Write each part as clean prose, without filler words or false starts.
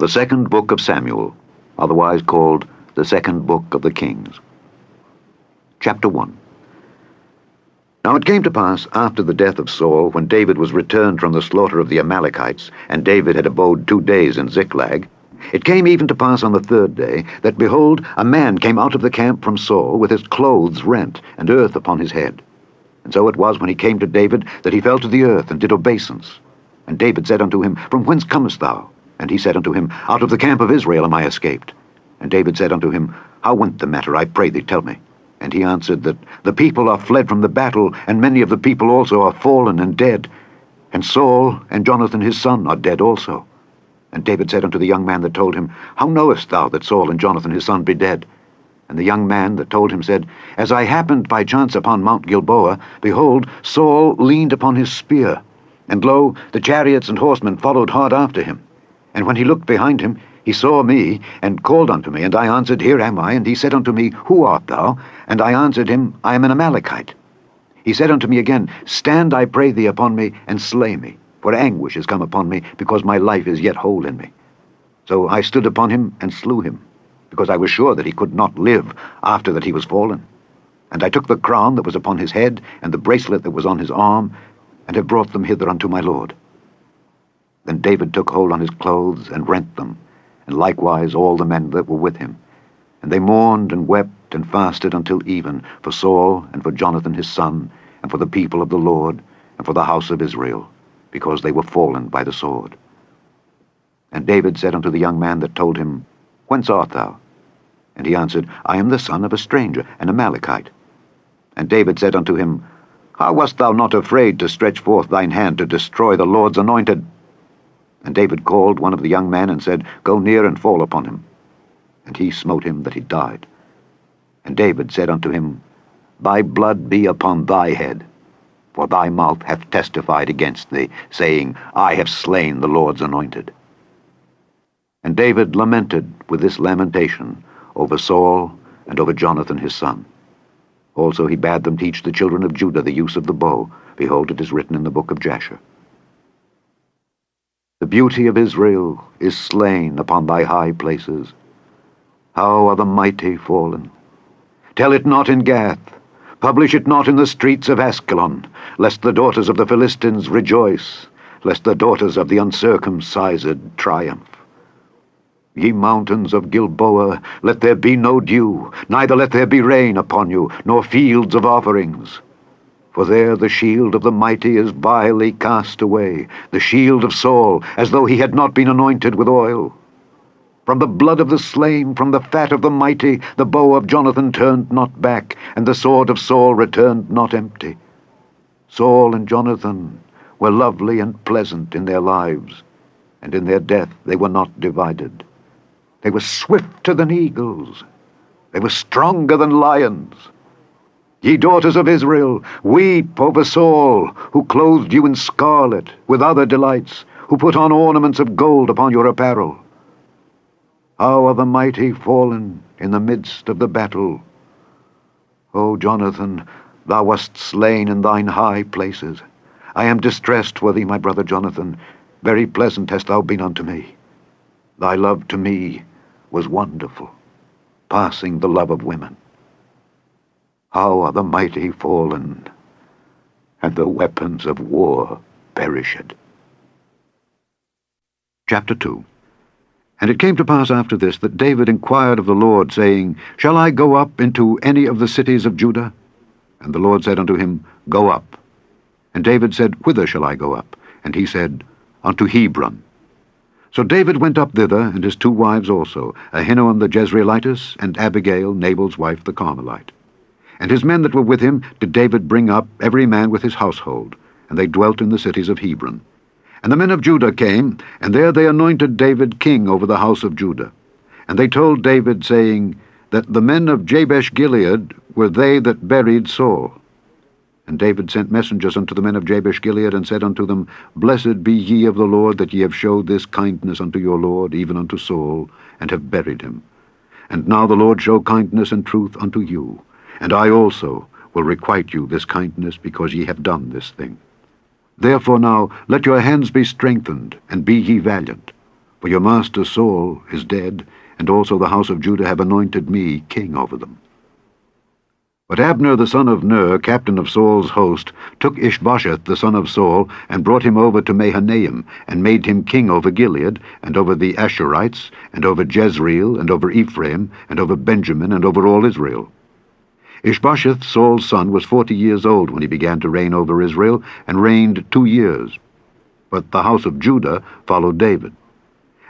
The second book of Samuel, otherwise called the second book of the Kings. Chapter 1. Now it came to pass, after the death of Saul, when David was returned from the slaughter of the Amalekites, and David had abode 2 days in Ziklag, it came even to pass on the 3rd day, that, behold, a man came out of the camp from Saul, with his clothes rent, and earth upon his head. And so it was, when he came to David, that he fell to the earth, and did obeisance. And David said unto him, From whence comest thou? And he said unto him, Out of the camp of Israel am I escaped. And David said unto him, How went the matter, I pray thee, tell me. And he answered, That the people are fled from the battle, and many of the people also are fallen and dead. And Saul and Jonathan his son are dead also. And David said unto the young man that told him, How knowest thou that Saul and Jonathan his son be dead? And the young man that told him said, As I happened by chance upon Mount Gilboa, behold, Saul leaned upon his spear, and lo, the chariots and horsemen followed hard after him. And when he looked behind him, he saw me, and called unto me, and I answered, Here am I. And he said unto me, Who art thou? And I answered him, I am an Amalekite. He said unto me again, Stand, I pray thee, upon me, and slay me, for anguish is come upon me, because my life is yet whole in me. So I stood upon him, and slew him, because I was sure that he could not live after that he was fallen. And I took the crown that was upon his head, and the bracelet that was on his arm, and have brought them hither unto my lord. Then David took hold on his clothes, and rent them, and likewise all the men that were with him. And they mourned and wept and fasted until even, for Saul and for Jonathan his son, and for the people of the Lord, and for the house of Israel, because they were fallen by the sword. And David said unto the young man that told him, Whence art thou? And he answered, I am the son of a stranger, an Amalekite. And David said unto him, How wast thou not afraid to stretch forth thine hand to destroy the Lord's anointed? And David called one of the young men, and said, Go near and fall upon him. And he smote him that he died. And David said unto him, Thy blood be upon thy head, for thy mouth hath testified against thee, saying, I have slain the Lord's anointed. And David lamented with this lamentation over Saul and over Jonathan his son. Also he bade them teach the children of Judah the use of the bow. Behold, it is written in the book of Jasher. The beauty of Israel is slain upon thy high places. How are the mighty fallen! Tell it not in Gath, publish it not in the streets of Askelon, lest the daughters of the Philistines rejoice, lest the daughters of the uncircumcised triumph. Ye mountains of Gilboa, let there be no dew, neither let there be rain upon you, nor fields of offerings. For there the shield of the mighty is vilely cast away, the shield of Saul, as though he had not been anointed with oil. From the blood of the slain, from the fat of the mighty, the bow of Jonathan turned not back, and the sword of Saul returned not empty. Saul and Jonathan were lovely and pleasant in their lives, and in their death they were not divided. They were swifter than eagles. They were stronger than lions. Ye daughters of Israel, weep over Saul, who clothed you in scarlet, with other delights, who put on ornaments of gold upon your apparel. How are the mighty fallen in the midst of the battle! O Jonathan, thou wast slain in thine high places. I am distressed for thee, my brother Jonathan. Very pleasant hast thou been unto me. Thy love to me was wonderful, passing the love of women. How are the mighty fallen, and the weapons of war perished. Chapter 2. And it came to pass after this, that David inquired of the Lord, saying, Shall I go up into any of the cities of Judah? And the Lord said unto him, Go up. And David said, Whither shall I go up? And he said, Unto Hebron. So David went up thither, and his 2 wives also, Ahinoam the Jezreelitess, and Abigail, Nabal's wife, the Carmelite. And his men that were with him did David bring up, every man with his household, and they dwelt in the cities of Hebron. And the men of Judah came, and there they anointed David king over the house of Judah. And they told David, saying, that the men of Jabesh-Gilead were they that buried Saul. And David sent messengers unto the men of Jabesh-Gilead, and said unto them, Blessed be ye of the Lord, that ye have showed this kindness unto your Lord, even unto Saul, and have buried him. And now the Lord show kindness and truth unto you, and I also will requite you this kindness, because ye have done this thing. Therefore now let your hands be strengthened, and be ye valiant. For your master Saul is dead, and also the house of Judah have anointed me king over them. But Abner the son of Ner, captain of Saul's host, took Ish-bosheth the son of Saul, and brought him over to Mahanaim, and made him king over Gilead, and over the Ashurites, and over Jezreel, and over Ephraim, and over Benjamin, and over all Israel. Ish-bosheth, Saul's son, was 40 years old when he began to reign over Israel, and reigned 2 years. But the house of Judah followed David.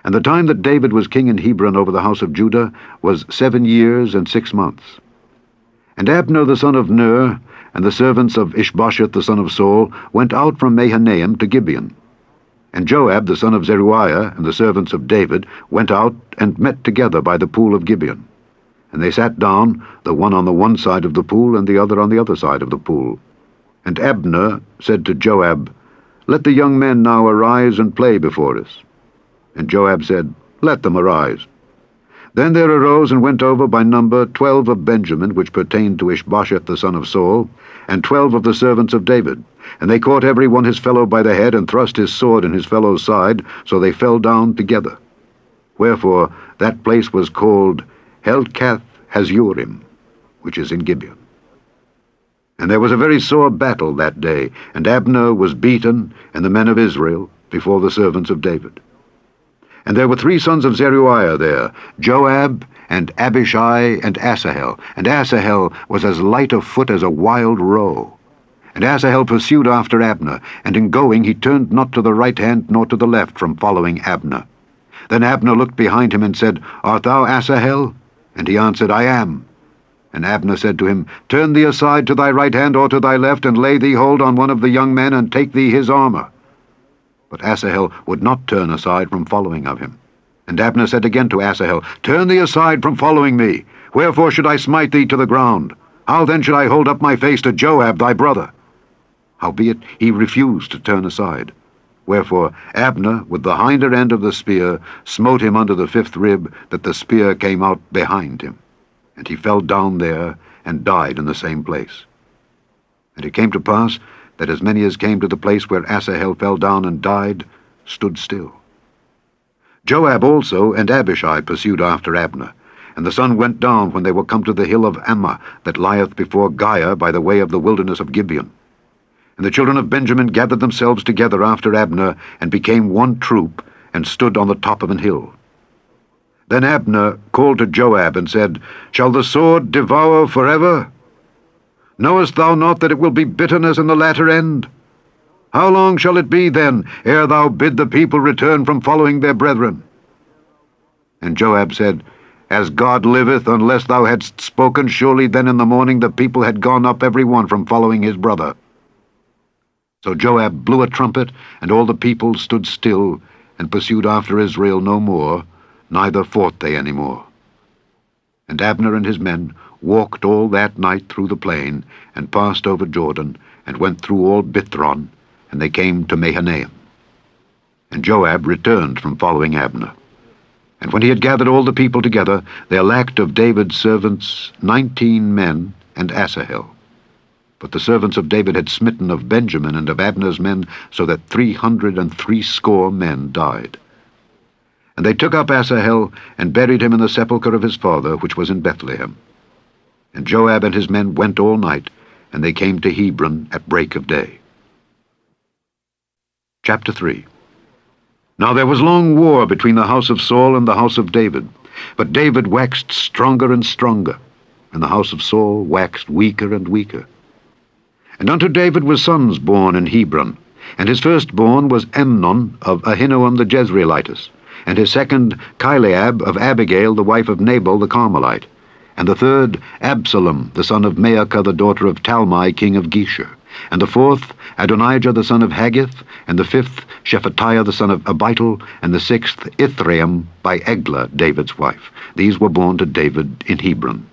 And the time that David was king in Hebron over the house of Judah was 7 years and 6 months. And Abner the son of Ner, and the servants of Ish-bosheth the son of Saul, went out from Mahanaim to Gibeon. And Joab the son of Zeruiah, and the servants of David, went out and met together by the pool of Gibeon. And they sat down, the one on the one side of the pool, and the other on the other side of the pool. And Abner said to Joab, Let the young men now arise and play before us. And Joab said, Let them arise. Then there arose and went over by number 12 of Benjamin, which pertained to Ish-bosheth the son of Saul, and 12 of the servants of David. And they caught every one his fellow by the head, and thrust his sword in his fellow's side, so they fell down together. Wherefore that place was called Helkath-Hazurim, which is in Gibeon. And there was a very sore battle that day, and Abner was beaten, and the men of Israel, before the servants of David. And there were 3 sons of Zeruiah there, Joab, and Abishai, and Asahel. And Asahel was as light of foot as a wild roe. And Asahel pursued after Abner, and in going he turned not to the right hand nor to the left from following Abner. Then Abner looked behind him and said, Art thou Asahel? And he answered, I am. And Abner said to him, Turn thee aside to thy right hand or to thy left, and lay thee hold on one of the young men, and take thee his armor. But Asahel would not turn aside from following of him. And Abner said again to Asahel, Turn thee aside from following me. Wherefore should I smite thee to the ground? How then should I hold up my face to Joab thy brother? Howbeit he refused to turn aside. Wherefore Abner, with the hinder end of the spear, smote him under the 5th rib, that the spear came out behind him. And he fell down there, and died in the same place. And it came to pass, that as many as came to the place where Asahel fell down and died, stood still. Joab also and Abishai pursued after Abner, and the sun went down when they were come to the hill of Ammah, that lieth before Giah by the way of the wilderness of Gibeon. And the children of Benjamin gathered themselves together after Abner, and became one troop, and stood on the top of an hill. Then Abner called to Joab, and said, Shall the sword devour forever? Knowest thou not that it will be bitterness in the latter end? How long shall it be, then, ere thou bid the people return from following their brethren? And Joab said, As God liveth, unless thou hadst spoken, surely then in the morning the people had gone up every one from following his brother. So Joab blew a trumpet, and all the people stood still, and pursued after Israel no more, neither fought they any more. And Abner and his men walked all that night through the plain, and passed over Jordan, and went through all Bithron, and they came to Mahanaim. And Joab returned from following Abner. And when he had gathered all the people together, there lacked of David's servants 19 men and Asahel. But the servants of David had smitten of Benjamin and of Abner's men, so that 360 men died. And they took up Asahel, and buried him in the sepulchre of his father, which was in Bethlehem. And Joab and his men went all night, and they came to Hebron at break of day. Chapter 3. Now there was long war between the house of Saul and the house of David. But David waxed stronger and stronger, and the house of Saul waxed weaker and weaker. And unto David were sons born in Hebron, and his firstborn was Amnon of Ahinoam the Jezreelitess, and his second Chileab of Abigail the wife of Nabal the Carmelite, and the third Absalom the son of Maacah the daughter of Talmai king of Geshur, and the fourth Adonijah the son of Haggith, and the fifth Shephatiah the son of Abital, and the sixth Ithream by Eglah David's wife. These were born to David in Hebron.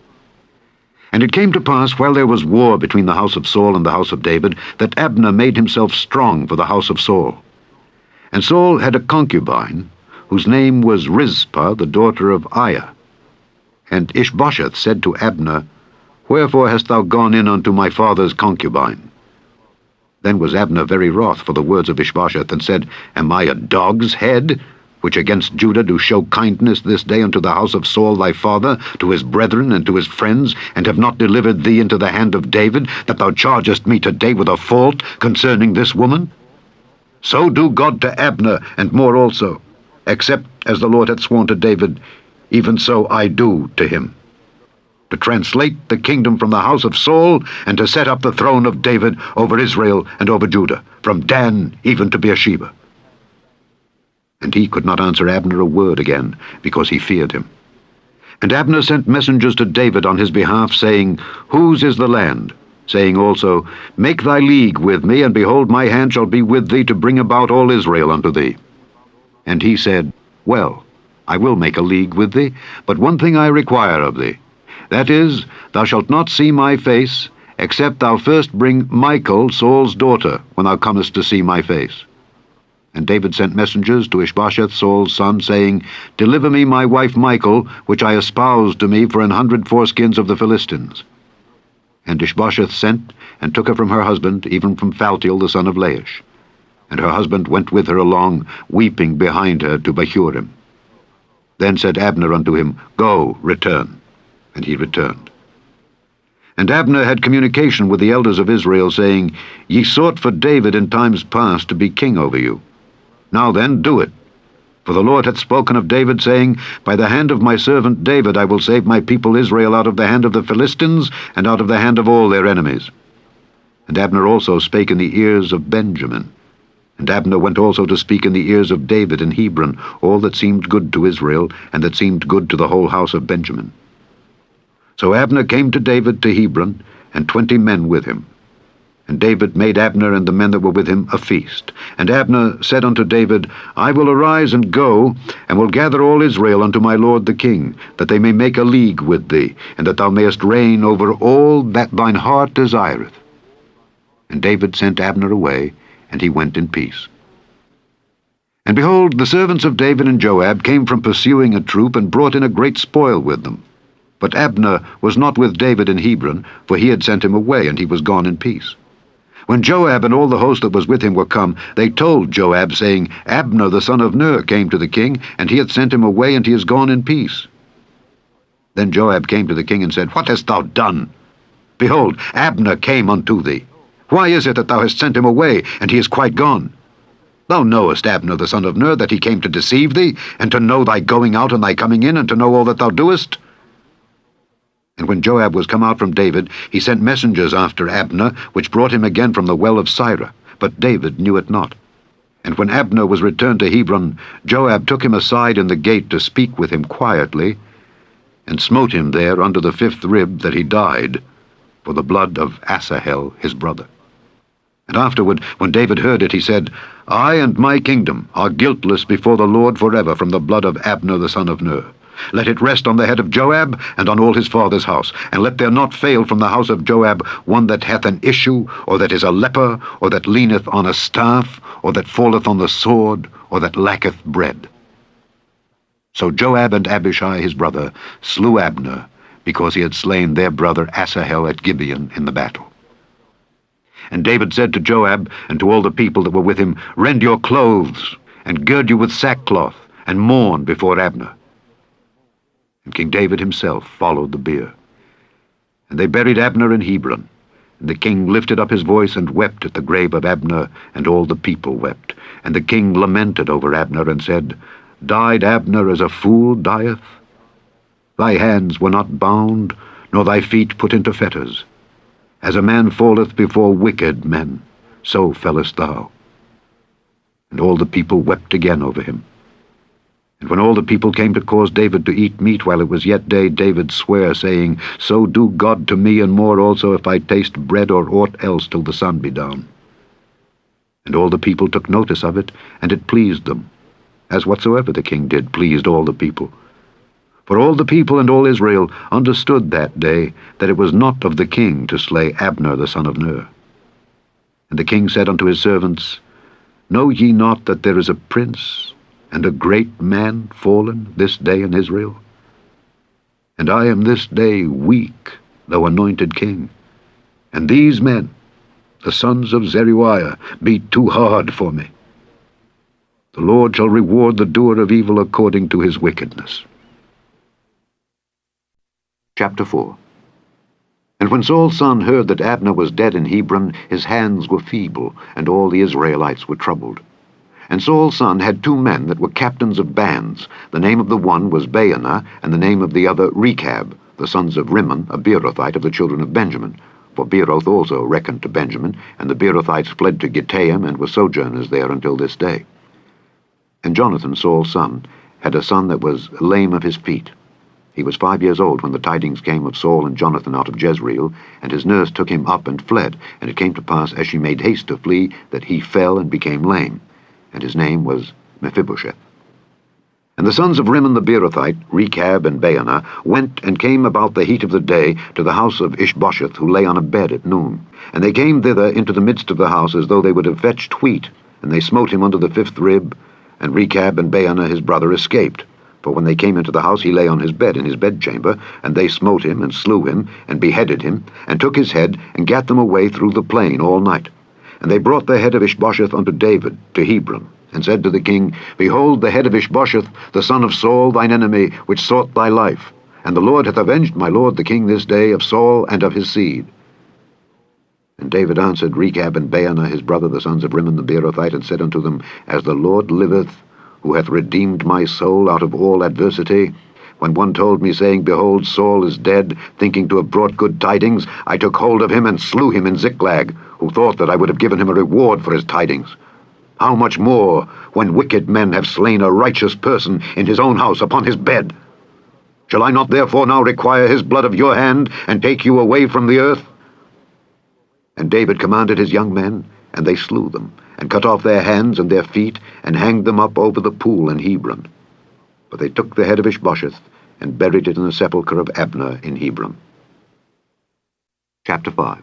And it came to pass, while there was war between the house of Saul and the house of David, that Abner made himself strong for the house of Saul. And Saul had a concubine, whose name was Rizpah, the daughter of Aiah. And Ish-bosheth said to Abner, Wherefore hast thou gone in unto my father's concubine? Then was Abner very wroth for the words of Ish-bosheth, and said, Am I a dog's head? which against Judah do show kindness this day unto the house of Saul thy father, to his brethren and to his friends, and have not delivered thee into the hand of David, that thou chargest me today with a fault concerning this woman? So do God to Abner, and more also, except as the Lord hath sworn to David, even so I do to him, to translate the kingdom from the house of Saul, and to set up the throne of David over Israel and over Judah, from Dan even to Beersheba. And he could not answer Abner a word again, because he feared him. And Abner sent messengers to David on his behalf, saying, Whose is the land? Saying also, Make thy league with me, and behold, my hand shall be with thee to bring about all Israel unto thee. And he said, Well, I will make a league with thee, but one thing I require of thee, that is, thou shalt not see my face, except thou first bring Michal, Saul's daughter, when thou comest to see my face. And David sent messengers to Ish-bosheth, Saul's son, saying, Deliver me my wife Michal, which I espoused to me for 100 foreskins of the Philistines. And Ish-bosheth sent, and took her from her husband, even from Phaltiel the son of Laish. And her husband went with her along, weeping behind her to Bahurim. Then said Abner unto him, Go, return. And he returned. And Abner had communication with the elders of Israel, saying, Ye sought for David in times past to be king over you. Now then, do it. For the Lord hath spoken of David, saying, By the hand of my servant David I will save my people Israel out of the hand of the Philistines, and out of the hand of all their enemies. And Abner also spake in the ears of Benjamin. And Abner went also to speak in the ears of David in Hebron, all that seemed good to Israel, and that seemed good to the whole house of Benjamin. So Abner came to David to Hebron, and 20 men with him. And David made Abner and the men that were with him a feast. And Abner said unto David, I will arise and go, and will gather all Israel unto my lord the king, that they may make a league with thee, and that thou mayest reign over all that thine heart desireth. And David sent Abner away, and he went in peace. And behold, the servants of David and Joab came from pursuing a troop, and brought in a great spoil with them. But Abner was not with David in Hebron, for he had sent him away, and he was gone in peace. When Joab and all the host that was with him were come, they told Joab, saying, Abner the son of Ner came to the king, and he hath sent him away, and he is gone in peace. Then Joab came to the king and said, What hast thou done? Behold, Abner came unto thee. Why is it that thou hast sent him away, and he is quite gone? Thou knowest Abner the son of Ner, that he came to deceive thee, and to know thy going out and thy coming in, and to know all that thou doest. And when Joab was come out from David, he sent messengers after Abner, which brought him again from the well of Sirah. But David knew it not. And when Abner was returned to Hebron, Joab took him aside in the gate to speak with him quietly, and smote him there under the 5th rib, that he died, for the blood of Asahel his brother. And afterward, when David heard it, he said, I and my kingdom are guiltless before the Lord forever from the blood of Abner the son of Ner. Let it rest on the head of Joab, and on all his father's house. And let there not fail from the house of Joab one that hath an issue, or that is a leper, or that leaneth on a staff, or that falleth on the sword, or that lacketh bread. So Joab and Abishai his brother slew Abner, because he had slain their brother Asahel at Gibeon in the battle. And David said to Joab and to all the people that were with him, Rend your clothes, and gird you with sackcloth, and mourn before Abner. And King David himself followed the bier. And they buried Abner in Hebron. And the king lifted up his voice and wept at the grave of Abner, and all the people wept. And the king lamented over Abner, and said, Died Abner as a fool dieth? Thy hands were not bound, nor thy feet put into fetters. As a man falleth before wicked men, so fellest thou. And all the people wept again over him. And when all the people came to cause David to eat meat while it was yet day, David sware, saying, So do God to me, and more also, if I taste bread or aught else till the sun be down. And all the people took notice of it, and it pleased them, as whatsoever the king did pleased all the people. For all the people and all Israel understood that day that it was not of the king to slay Abner the son of Ner. And the king said unto his servants, Know ye not that there is a prince and a great man fallen this day in Israel? And I am this day weak, though anointed king. And these men, the sons of Zeruiah, be too hard for me. The Lord shall reward the doer of evil according to his wickedness. Chapter 4. And when Saul's son heard that Abner was dead in Hebron, his hands were feeble, and all the Israelites were troubled. And Saul's son had 2 men that were captains of bands. The name of the one was Baanah, and the name of the other Rechab, the sons of Rimmon, a Beerothite of the children of Benjamin. For Beeroth also reckoned to Benjamin, and the Beerothites fled to Gittaim, and were sojourners there until this day. And Jonathan, Saul's son, had a son that was lame of his feet. He was 5 years old when the tidings came of Saul and Jonathan out of Jezreel, and his nurse took him up and fled. And it came to pass, as she made haste to flee, that he fell and became lame. And his name was Mephibosheth. And the sons of Rimmon the Beerothite, Rechab and Baanah, went and came about the heat of the day to the house of Ish-bosheth, who lay on a bed at noon. And they came thither into the midst of the house, as though they would have fetched wheat. And they smote him under the 5th rib, and Rechab and Baanah his brother escaped. For when they came into the house, he lay on his bed in his bedchamber, and they smote him, and slew him, and beheaded him, and took his head, and gat them away through the plain all night. And they brought the head of Ish-bosheth unto David, to Hebron, and said to the king, Behold the head of Ish-bosheth, the son of Saul thine enemy, which sought thy life. And the Lord hath avenged my lord the king this day of Saul and of his seed. And David answered Rechab and Baanah his brother, the sons of Rimmon the Beerothite, and said unto them, As the Lord liveth, who hath redeemed my soul out of all adversity, when one told me, saying, Behold, Saul is dead, thinking to have brought good tidings, I took hold of him and slew him in Ziklag, who thought that I would have given him a reward for his tidings. How much more, when wicked men have slain a righteous person in his own house upon his bed? Shall I not therefore now require his blood of your hand, and take you away from the earth? And David commanded his young men, and they slew them, and cut off their hands and their feet, and hanged them up over the pool in Hebron. But they took the head of Ish-bosheth, and buried it in the sepulchre of Abner in Hebron. Chapter 5.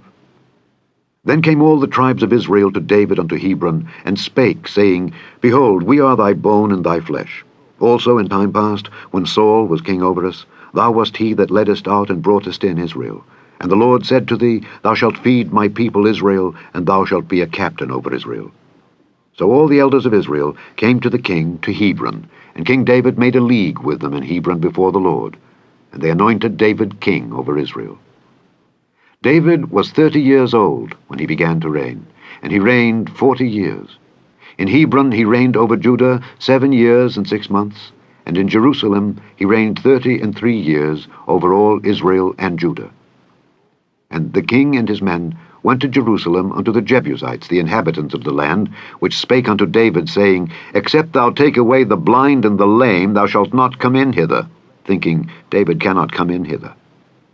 Then came all the tribes of Israel to David unto Hebron, and spake, saying, Behold, we are thy bone and thy flesh. Also in time past, when Saul was king over us, thou wast he that leddest out and broughtest in Israel. And the Lord said to thee, Thou shalt feed my people Israel, and thou shalt be a captain over Israel. So all the elders of Israel came to the king to Hebron, and King David made a league with them in Hebron before the Lord, and they anointed David king over Israel. David was 30 years old when he began to reign, and he reigned 40 years. In Hebron he reigned over Judah 7 years and 6 months, and in Jerusalem he reigned 33 years over all Israel and Judah. And the king and his men went to Jerusalem unto the Jebusites, the inhabitants of the land, which spake unto David, saying, Except thou take away the blind and the lame, thou shalt not come in hither, thinking, David cannot come in hither.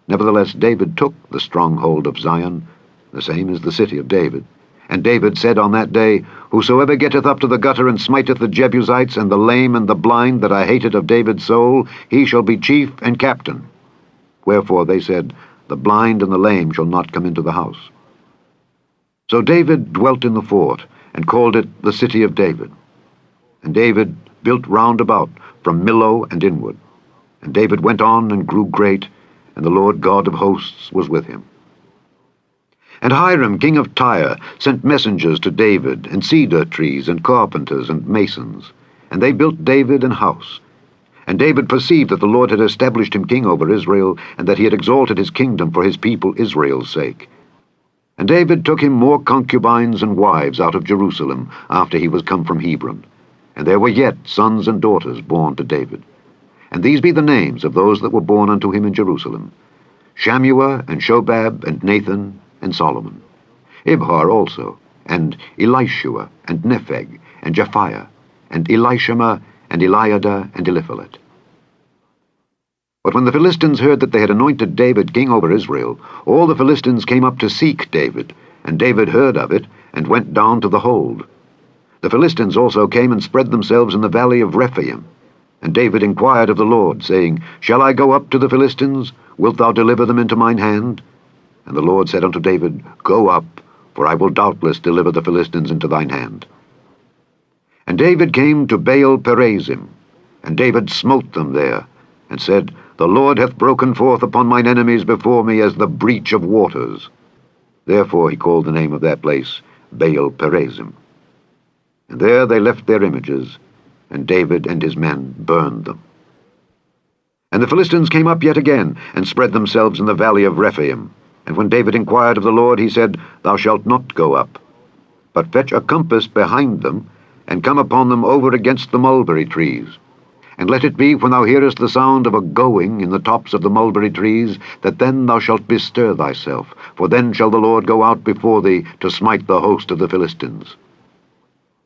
Nevertheless David took the stronghold of Zion, the same is the city of David. And David said on that day, Whosoever getteth up to the gutter and smiteth the Jebusites and the lame and the blind that I hated of David's soul, he shall be chief and captain. Wherefore they said, The blind and the lame shall not come into the house. So David dwelt in the fort, and called it the city of David. And David built round about from Millo and inward. And David went on and grew great, and the Lord God of hosts was with him. And Hiram king of Tyre sent messengers to David, and cedar trees, and carpenters, and masons. And they built David an house. And David perceived that the Lord had established him king over Israel, and that he had exalted his kingdom for his people Israel's sake. And David took him more concubines and wives out of Jerusalem, after he was come from Hebron. And there were yet sons and daughters born to David. And these be the names of those that were born unto him in Jerusalem: Shammua, and Shobab, and Nathan, and Solomon. Ibhar also, and Elishua, and Nepheg, and Japhiah, and Elishama, and Eliada, and Eliphalet. But when the Philistines heard that they had anointed David king over Israel, all the Philistines came up to seek David, and David heard of it, and went down to the hold. The Philistines also came and spread themselves in the valley of Rephaim. And David inquired of the Lord, saying, Shall I go up to the Philistines? Wilt thou deliver them into mine hand? And the Lord said unto David, Go up, for I will doubtless deliver the Philistines into thine hand. And David came to Baal-perazim, and David smote them there, and said, The Lord hath broken forth upon mine enemies before me as the breach of waters. Therefore he called the name of that place Baal-perazim. And there they left their images, and David and his men burned them. And the Philistines came up yet again, and spread themselves in the valley of Rephaim. And when David inquired of the Lord, he said, Thou shalt not go up, but fetch a compass behind them, and come upon them over against the mulberry trees. And let it be, when thou hearest the sound of a going in the tops of the mulberry trees, that then thou shalt bestir thyself, for then shall the Lord go out before thee to smite the host of the Philistines.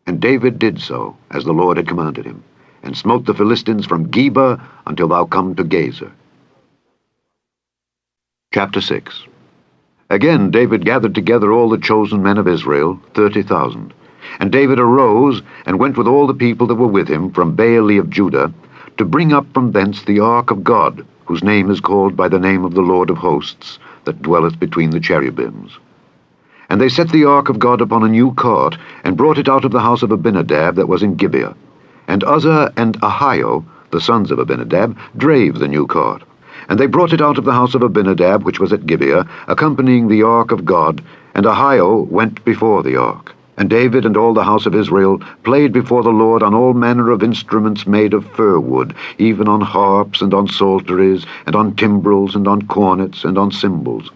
And David did so, as the Lord had commanded him, and smote the Philistines from Geba until thou come to Gazer. Chapter 6. Again David gathered together all the chosen men of Israel, 30,000. And David arose, and went with all the people that were with him from Baale of Judah, to bring up from thence the ark of God, whose name is called by the name of the Lord of hosts, that dwelleth between the cherubims. And they set the ark of God upon a new cart, and brought it out of the house of Abinadab that was in Gibeah. And Uzzah and Ahio, the sons of Abinadab, drave the new cart. And they brought it out of the house of Abinadab, which was at Gibeah, accompanying the ark of God, and Ahio went before the ark. And David and all the house of Israel played before the Lord on all manner of instruments made of fir wood, even on harps, and on psalteries, and on timbrels, and on cornets, and on cymbals.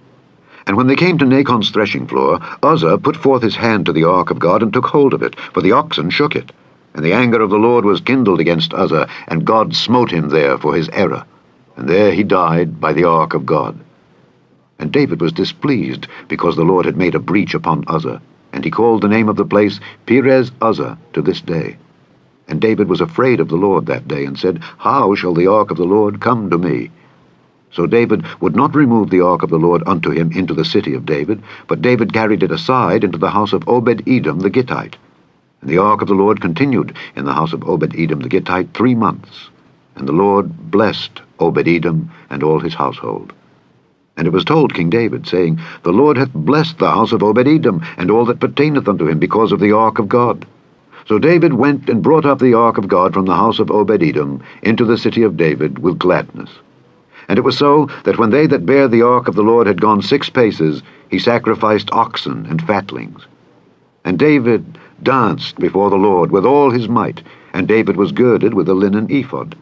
And when they came to Nachon's threshing floor, Uzzah put forth his hand to the ark of God, and took hold of it, for the oxen shook it. And the anger of the Lord was kindled against Uzzah, and God smote him there for his error. And there he died by the ark of God. And David was displeased, because the Lord had made a breach upon Uzzah. And he called the name of the place Perez Uzzah to this day. And David was afraid of the Lord that day, and said, How shall the ark of the Lord come to me? So David would not remove the ark of the Lord unto him into the city of David, but David carried it aside into the house of Obed-Edom the Gittite. And the ark of the Lord continued in the house of Obed-Edom the Gittite 3 months. And the Lord blessed Obed-Edom and all his household. And it was told King David, saying, The Lord hath blessed the house of Obed-Edom, and all that pertaineth unto him, because of the ark of God. So David went and brought up the ark of God from the house of Obed-Edom into the city of David with gladness. And it was so, that when they that bare the ark of the Lord had gone 6 paces, he sacrificed oxen and fatlings. And David danced before the Lord with all his might, and David was girded with a linen ephod.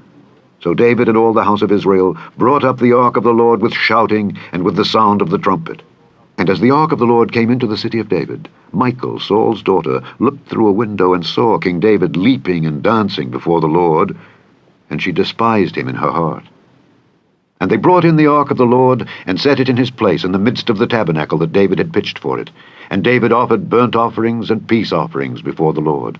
So David and all the house of Israel brought up the ark of the Lord with shouting and with the sound of the trumpet. And as the ark of the Lord came into the city of David, Michal, Saul's daughter, looked through a window and saw King David leaping and dancing before the Lord, and she despised him in her heart. And they brought in the ark of the Lord, and set it in his place in the midst of the tabernacle that David had pitched for it. And David offered burnt offerings and peace offerings before the Lord.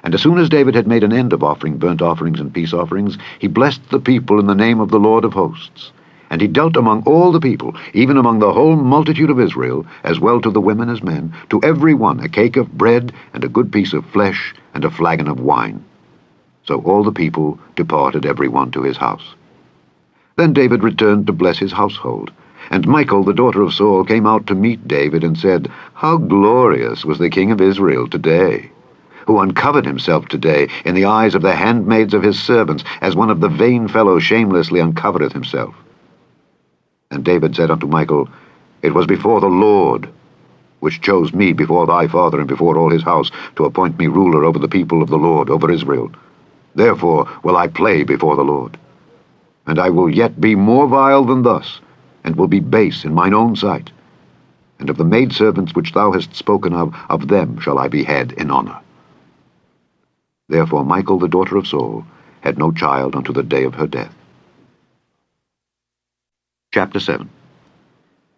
And as soon as David had made an end of offering burnt offerings and peace offerings, he blessed the people in the name of the Lord of hosts. And he dealt among all the people, even among the whole multitude of Israel, as well to the women as men, to every one a cake of bread, and a good piece of flesh, and a flagon of wine. So all the people departed every one to his house. Then David returned to bless his household. And Michal, the daughter of Saul, came out to meet David, and said, How glorious was the king of Israel today, who uncovered himself today in the eyes of the handmaids of his servants, as one of the vain fellows shamelessly uncovereth himself. And David said unto Michal, It was before the Lord, which chose me before thy father and before all his house, to appoint me ruler over the people of the Lord, over Israel. Therefore will I play before the Lord. And I will yet be more vile than thus, and will be base in mine own sight. And of the maidservants which thou hast spoken of them shall I be head in honor. Therefore Michal, the daughter of Saul, had no child unto the day of her death. Chapter 7.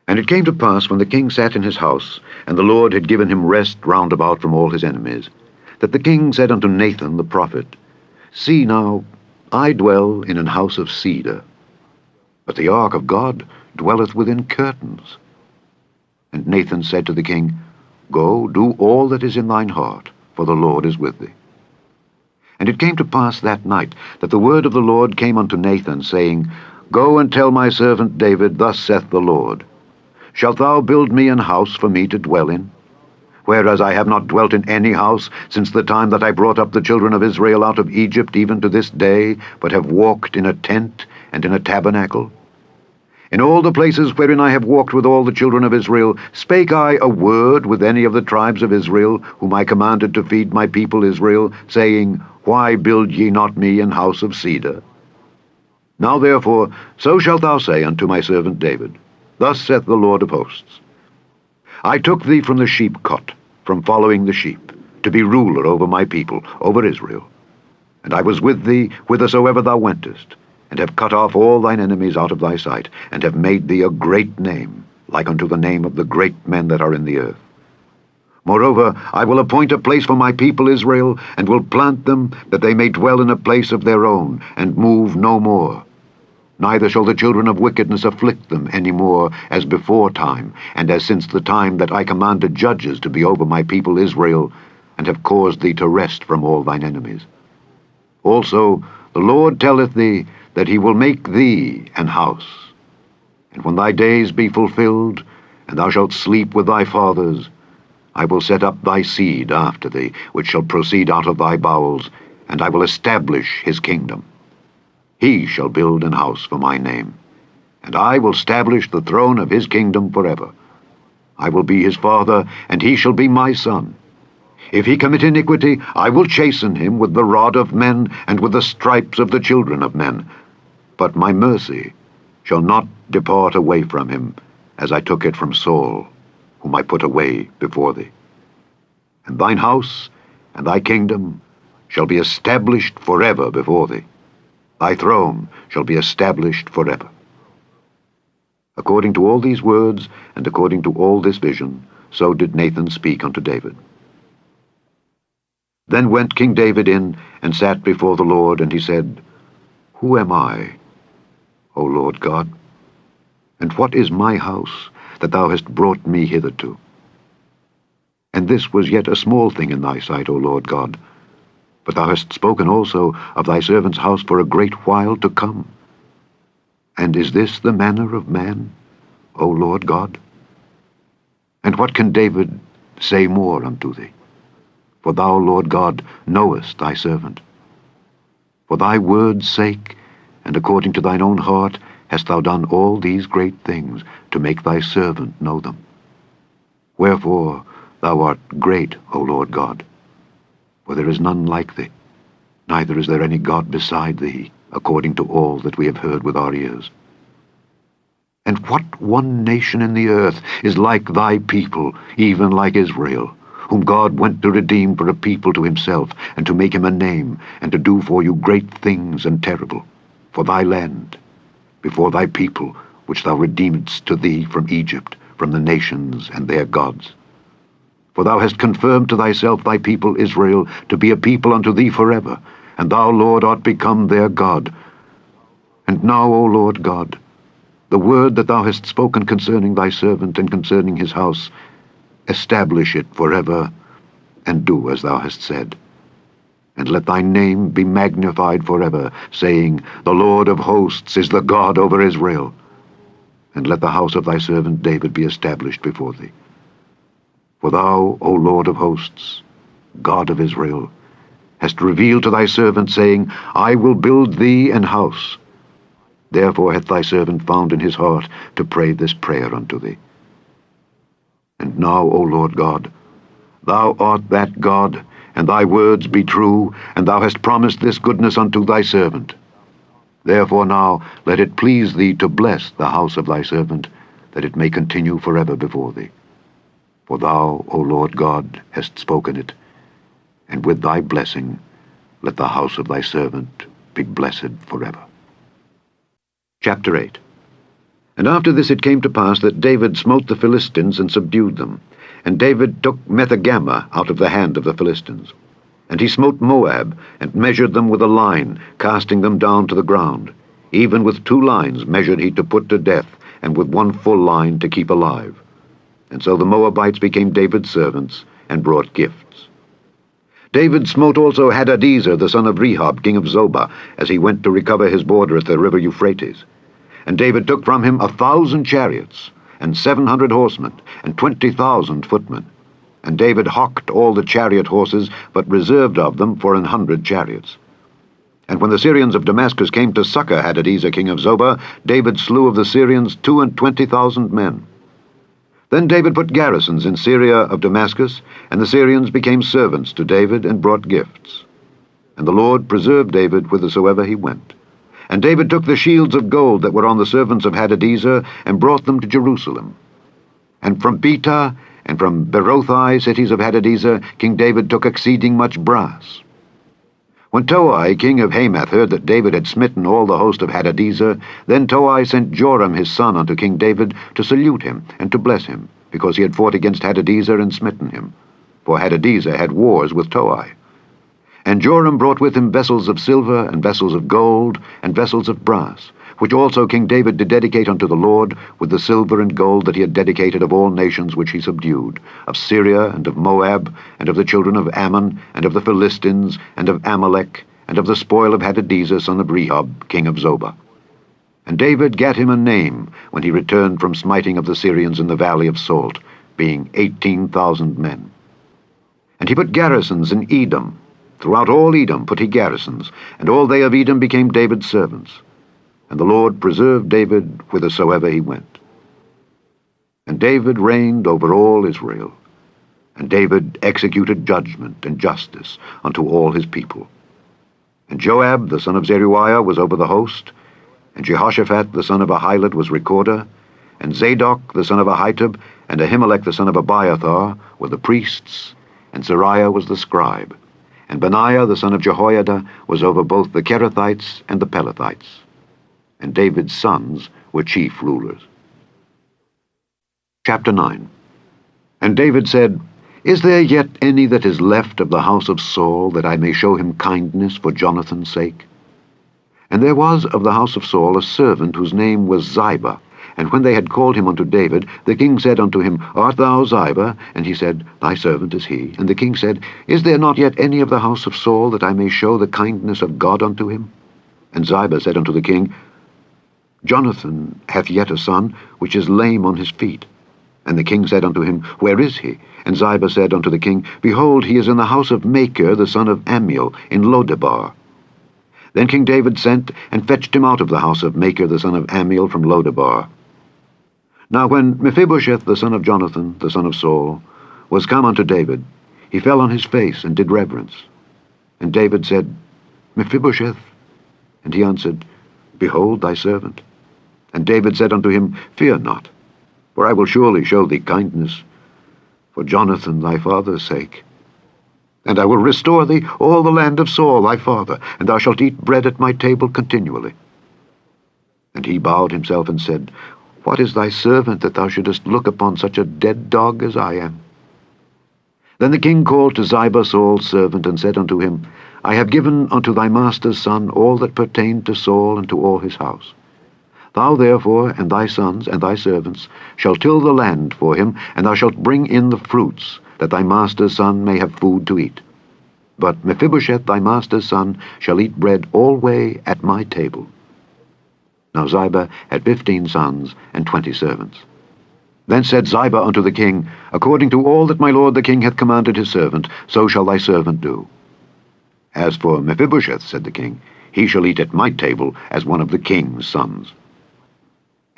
And it came to pass, when the king sat in his house, and the Lord had given him rest round about from all his enemies, that the king said unto Nathan the prophet, See now, I dwell in an house of cedar, but the ark of God dwelleth within curtains. And Nathan said to the king, Go, do all that is in thine heart, for the Lord is with thee. And it came to pass that night, that the word of the Lord came unto Nathan, saying, Go and tell my servant David, Thus saith the Lord, Shalt thou build me an house for me to dwell in? Whereas I have not dwelt in any house since the time that I brought up the children of Israel out of Egypt even to this day, but have walked in a tent and in a tabernacle? In all the places wherein I have walked with all the children of Israel, spake I a word with any of the tribes of Israel, whom I commanded to feed my people Israel, saying, Why build ye not me an house of cedar? Now therefore, so shalt thou say unto my servant David, Thus saith the Lord of hosts, I took thee from the sheepcot, from following the sheep, to be ruler over my people, over Israel. And I was with thee whithersoever thou wentest, and have cut off all thine enemies out of thy sight, and have made thee a great name, like unto the name of the great men that are in the earth. Moreover, I will appoint a place for my people Israel, and will plant them, that they may dwell in a place of their own, and move no more. Neither shall the children of wickedness afflict them any more, as before time, and as since the time that I commanded judges to be over my people Israel, and have caused thee to rest from all thine enemies. Also the Lord telleth thee that he will make thee an house. And when thy days be fulfilled, and thou shalt sleep with thy fathers, I will set up thy seed after thee, which shall proceed out of thy bowels, and I will establish his kingdom. He shall build an house for my name, and I will establish the throne of his kingdom forever. I will be his father, and he shall be my son. If he commit iniquity, I will chasten him with the rod of men, and with the stripes of the children of men. But my mercy shall not depart away from him, as I took it from Saul, whom I put away before thee. And thine house and thy kingdom shall be established forever before thee. Thy throne shall be established forever. According to all these words, and according to all this vision, so did Nathan speak unto David. Then went King David in, and sat before the Lord, and he said, Who am I, O Lord God? And what is my house, that thou hast brought me hitherto? And this was yet a small thing in thy sight, O Lord God. But thou hast spoken also of thy servant's house for a great while to come. And is this the manner of man, O Lord God? And what can David say more unto thee? For thou, Lord God, knowest thy servant. For thy word's sake, and according to thine own heart, hast thou done all these great things, to make thy servant know them. Wherefore thou art great, O Lord God. For there is none like thee, neither is there any God beside thee, according to all that we have heard with our ears. And what one nation in the earth is like thy people, even like Israel, whom God went to redeem for a people to himself, and to make him a name, and to do for you great things and terrible, for thy land, before thy people, which thou redeemedst to thee from Egypt, from the nations and their gods. For thou hast confirmed to thyself thy people Israel, to be a people unto thee forever, and thou, Lord, art become their God. And now, O Lord God, the word that thou hast spoken concerning thy servant and concerning his house, establish it forever, and do as thou hast said. And let thy name be magnified forever, saying, The Lord of hosts is the God over Israel. And let the house of thy servant David be established before thee. For thou, O Lord of hosts, God of Israel, hast revealed to thy servant, saying, I will build thee an house. Therefore hath thy servant found in his heart to pray this prayer unto thee. And now, O Lord God, thou art that God, and thy words be true, and thou hast promised this goodness unto thy servant. Therefore now let it please thee to bless the house of thy servant, that it may continue forever before thee. For thou, O Lord God, hast spoken it, and with thy blessing let the house of thy servant be blessed forever. Chapter 8. And after this it came to pass that David smote the Philistines and subdued them. And David took Methegama out of the hand of the Philistines. And he smote Moab, and measured them with a line, casting them down to the ground. Even with 2 lines measured he to put to death, and with 1 full line to keep alive. And so the Moabites became David's servants, and brought gifts. David smote also Hadadezer, the son of Rehob, king of Zobah, as he went to recover his border at the river Euphrates. And David took from him 1,000 chariots, and 700 horsemen, and 20,000 footmen. And David hocked all the chariot horses, but reserved of them for 100 chariots. And when the Syrians of Damascus came to succor Hadadezer king of Zobah, David slew of the Syrians 22,000 men. Then David put garrisons in Syria of Damascus, and the Syrians became servants to David and brought gifts. And the Lord preserved David whithersoever he went. And David took the shields of gold that were on the servants of Hadadezer, and brought them to Jerusalem. And from Betah and from Berothai, cities of Hadadezer, King David took exceeding much brass. When Toi, king of Hamath, heard that David had smitten all the host of Hadadezer, then Toi sent Joram his son unto King David to salute him and to bless him, because he had fought against Hadadezer and smitten him. For Hadadezer had wars with Toi. And Joram brought with him vessels of silver, and vessels of gold, and vessels of brass, which also King David did dedicate unto the Lord, with the silver and gold that he had dedicated of all nations which he subdued, of Syria, and of Moab, and of the children of Ammon, and of the Philistines, and of Amalek, and of the spoil of Hadadezer son of Rehob, king of Zobah. And David gat him a name when he returned from smiting of the Syrians in the valley of Salt, being 18,000 men. And he put garrisons in Edom. Throughout all Edom put he garrisons, and all they of Edom became David's servants. And the Lord preserved David whithersoever he went. And David reigned over all Israel. And David executed judgment and justice unto all his people. And Joab the son of Zeruiah was over the host, and Jehoshaphat the son of Ahilud was recorder, and Zadok the son of Ahitub, and Ahimelech the son of Abiathar were the priests, and Seraiah was the scribe, and Benaiah the son of Jehoiada was over both the Kerethites and the Pelethites. And David's sons were chief rulers. Chapter 9. And David said, Is there yet any that is left of the house of Saul, that I may show him kindness for Jonathan's sake? And there was of the house of Saul a servant whose name was Ziba. And when they had called him unto David, the king said unto him, Art thou Ziba? And he said, Thy servant is he. And the king said, Is there not yet any of the house of Saul, that I may show the kindness of God unto him? And Ziba said unto the king, Jonathan hath yet a son, which is lame on his feet. And the king said unto him, Where is he? And Ziba said unto the king, Behold, he is in the house of Machir, the son of Ammiel, in Lodebar. Then King David sent, and fetched him out of the house of Machir, the son of Ammiel, from Lodebar. Now when Mephibosheth, the son of Jonathan, the son of Saul, was come unto David, he fell on his face, and did reverence. And David said, Mephibosheth. And he answered, Behold thy servant. And David said unto him, Fear not, for I will surely show thee kindness, for Jonathan thy father's sake. And I will restore thee all the land of Saul thy father, and thou shalt eat bread at my table continually. And he bowed himself and said, What is thy servant, that thou shouldest look upon such a dead dog as I am? Then the king called to Ziba Saul's servant, and said unto him, I have given unto thy master's son all that pertained to Saul and to all his house. Thou therefore, and thy sons, and thy servants, shall till the land for him, and thou shalt bring in the fruits, that thy master's son may have food to eat. But Mephibosheth thy master's son shall eat bread alway at my table. Now Ziba had 15 sons and 20 servants. Then said Ziba unto the king, According to all that my lord the king hath commanded his servant, so shall thy servant do. As for Mephibosheth, said the king, he shall eat at my table as one of the king's sons.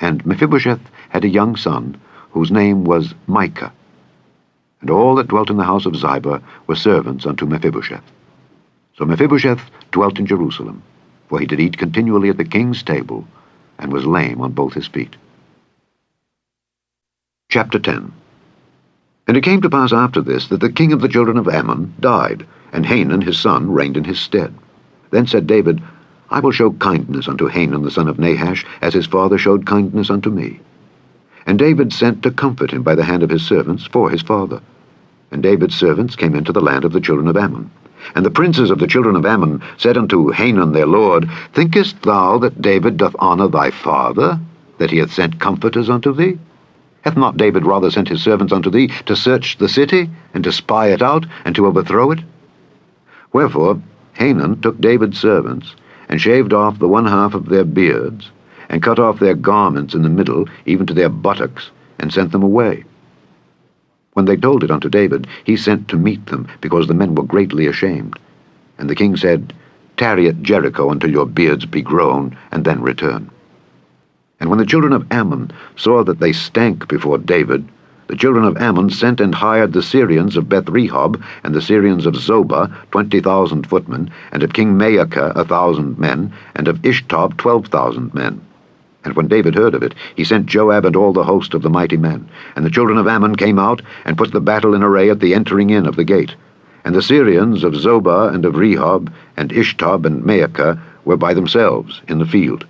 And Mephibosheth had a young son, whose name was Micah. And all that dwelt in the house of Ziba were servants unto Mephibosheth. So Mephibosheth dwelt in Jerusalem, for he did eat continually at the king's table, and was lame on both his feet. Chapter 10. And it came to pass after this, that the king of the children of Ammon died, and Hanun his son reigned in his stead. Then said David, I will show kindness unto Hanun the son of Nahash, as his father showed kindness unto me. And David sent to comfort him by the hand of his servants for his father. And David's servants came into the land of the children of Ammon. And the princes of the children of Ammon said unto Hanun their lord, Thinkest thou that David doth honor thy father, that he hath sent comforters unto thee? Hath not David rather sent his servants unto thee to search the city, and to spy it out, and to overthrow it? Wherefore Hanun took David's servants, and shaved off the one half of their beards, and cut off their garments in the middle, even to their buttocks, and sent them away. When they told it unto David, he sent to meet them, because the men were greatly ashamed. And the king said, Tarry at Jericho until your beards be grown, and then return. And when the children of Ammon saw that they stank before David, the children of Ammon sent and hired the Syrians of Beth-rehob and the Syrians of Zobah 20,000 footmen, and of King Maacah 1,000 men, and of Ishtob 12,000 men. And when David heard of it, he sent Joab and all the host of the mighty men. And the children of Ammon came out and put the battle in array at the entering in of the gate. And the Syrians of Zobah and of Rehob and Ishtob and Maacah were by themselves in the field.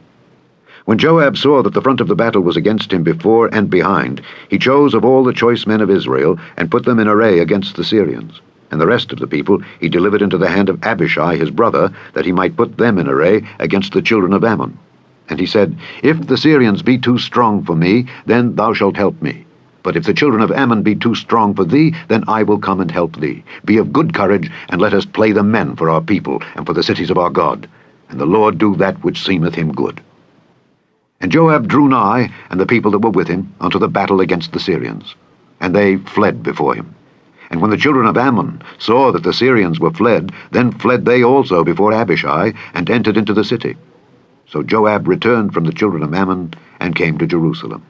When Joab saw that the front of the battle was against him before and behind, he chose of all the choice men of Israel, and put them in array against the Syrians. And the rest of the people he delivered into the hand of Abishai his brother, that he might put them in array against the children of Ammon. And he said, If the Syrians be too strong for me, then thou shalt help me. But if the children of Ammon be too strong for thee, then I will come and help thee. Be of good courage, and let us play the men for our people, and for the cities of our God. And the Lord do that which seemeth him good. And Joab drew nigh, and the people that were with him, unto the battle against the Syrians. And they fled before him. And when the children of Ammon saw that the Syrians were fled, then fled they also before Abishai, and entered into the city. So Joab returned from the children of Ammon, and came to Jerusalem.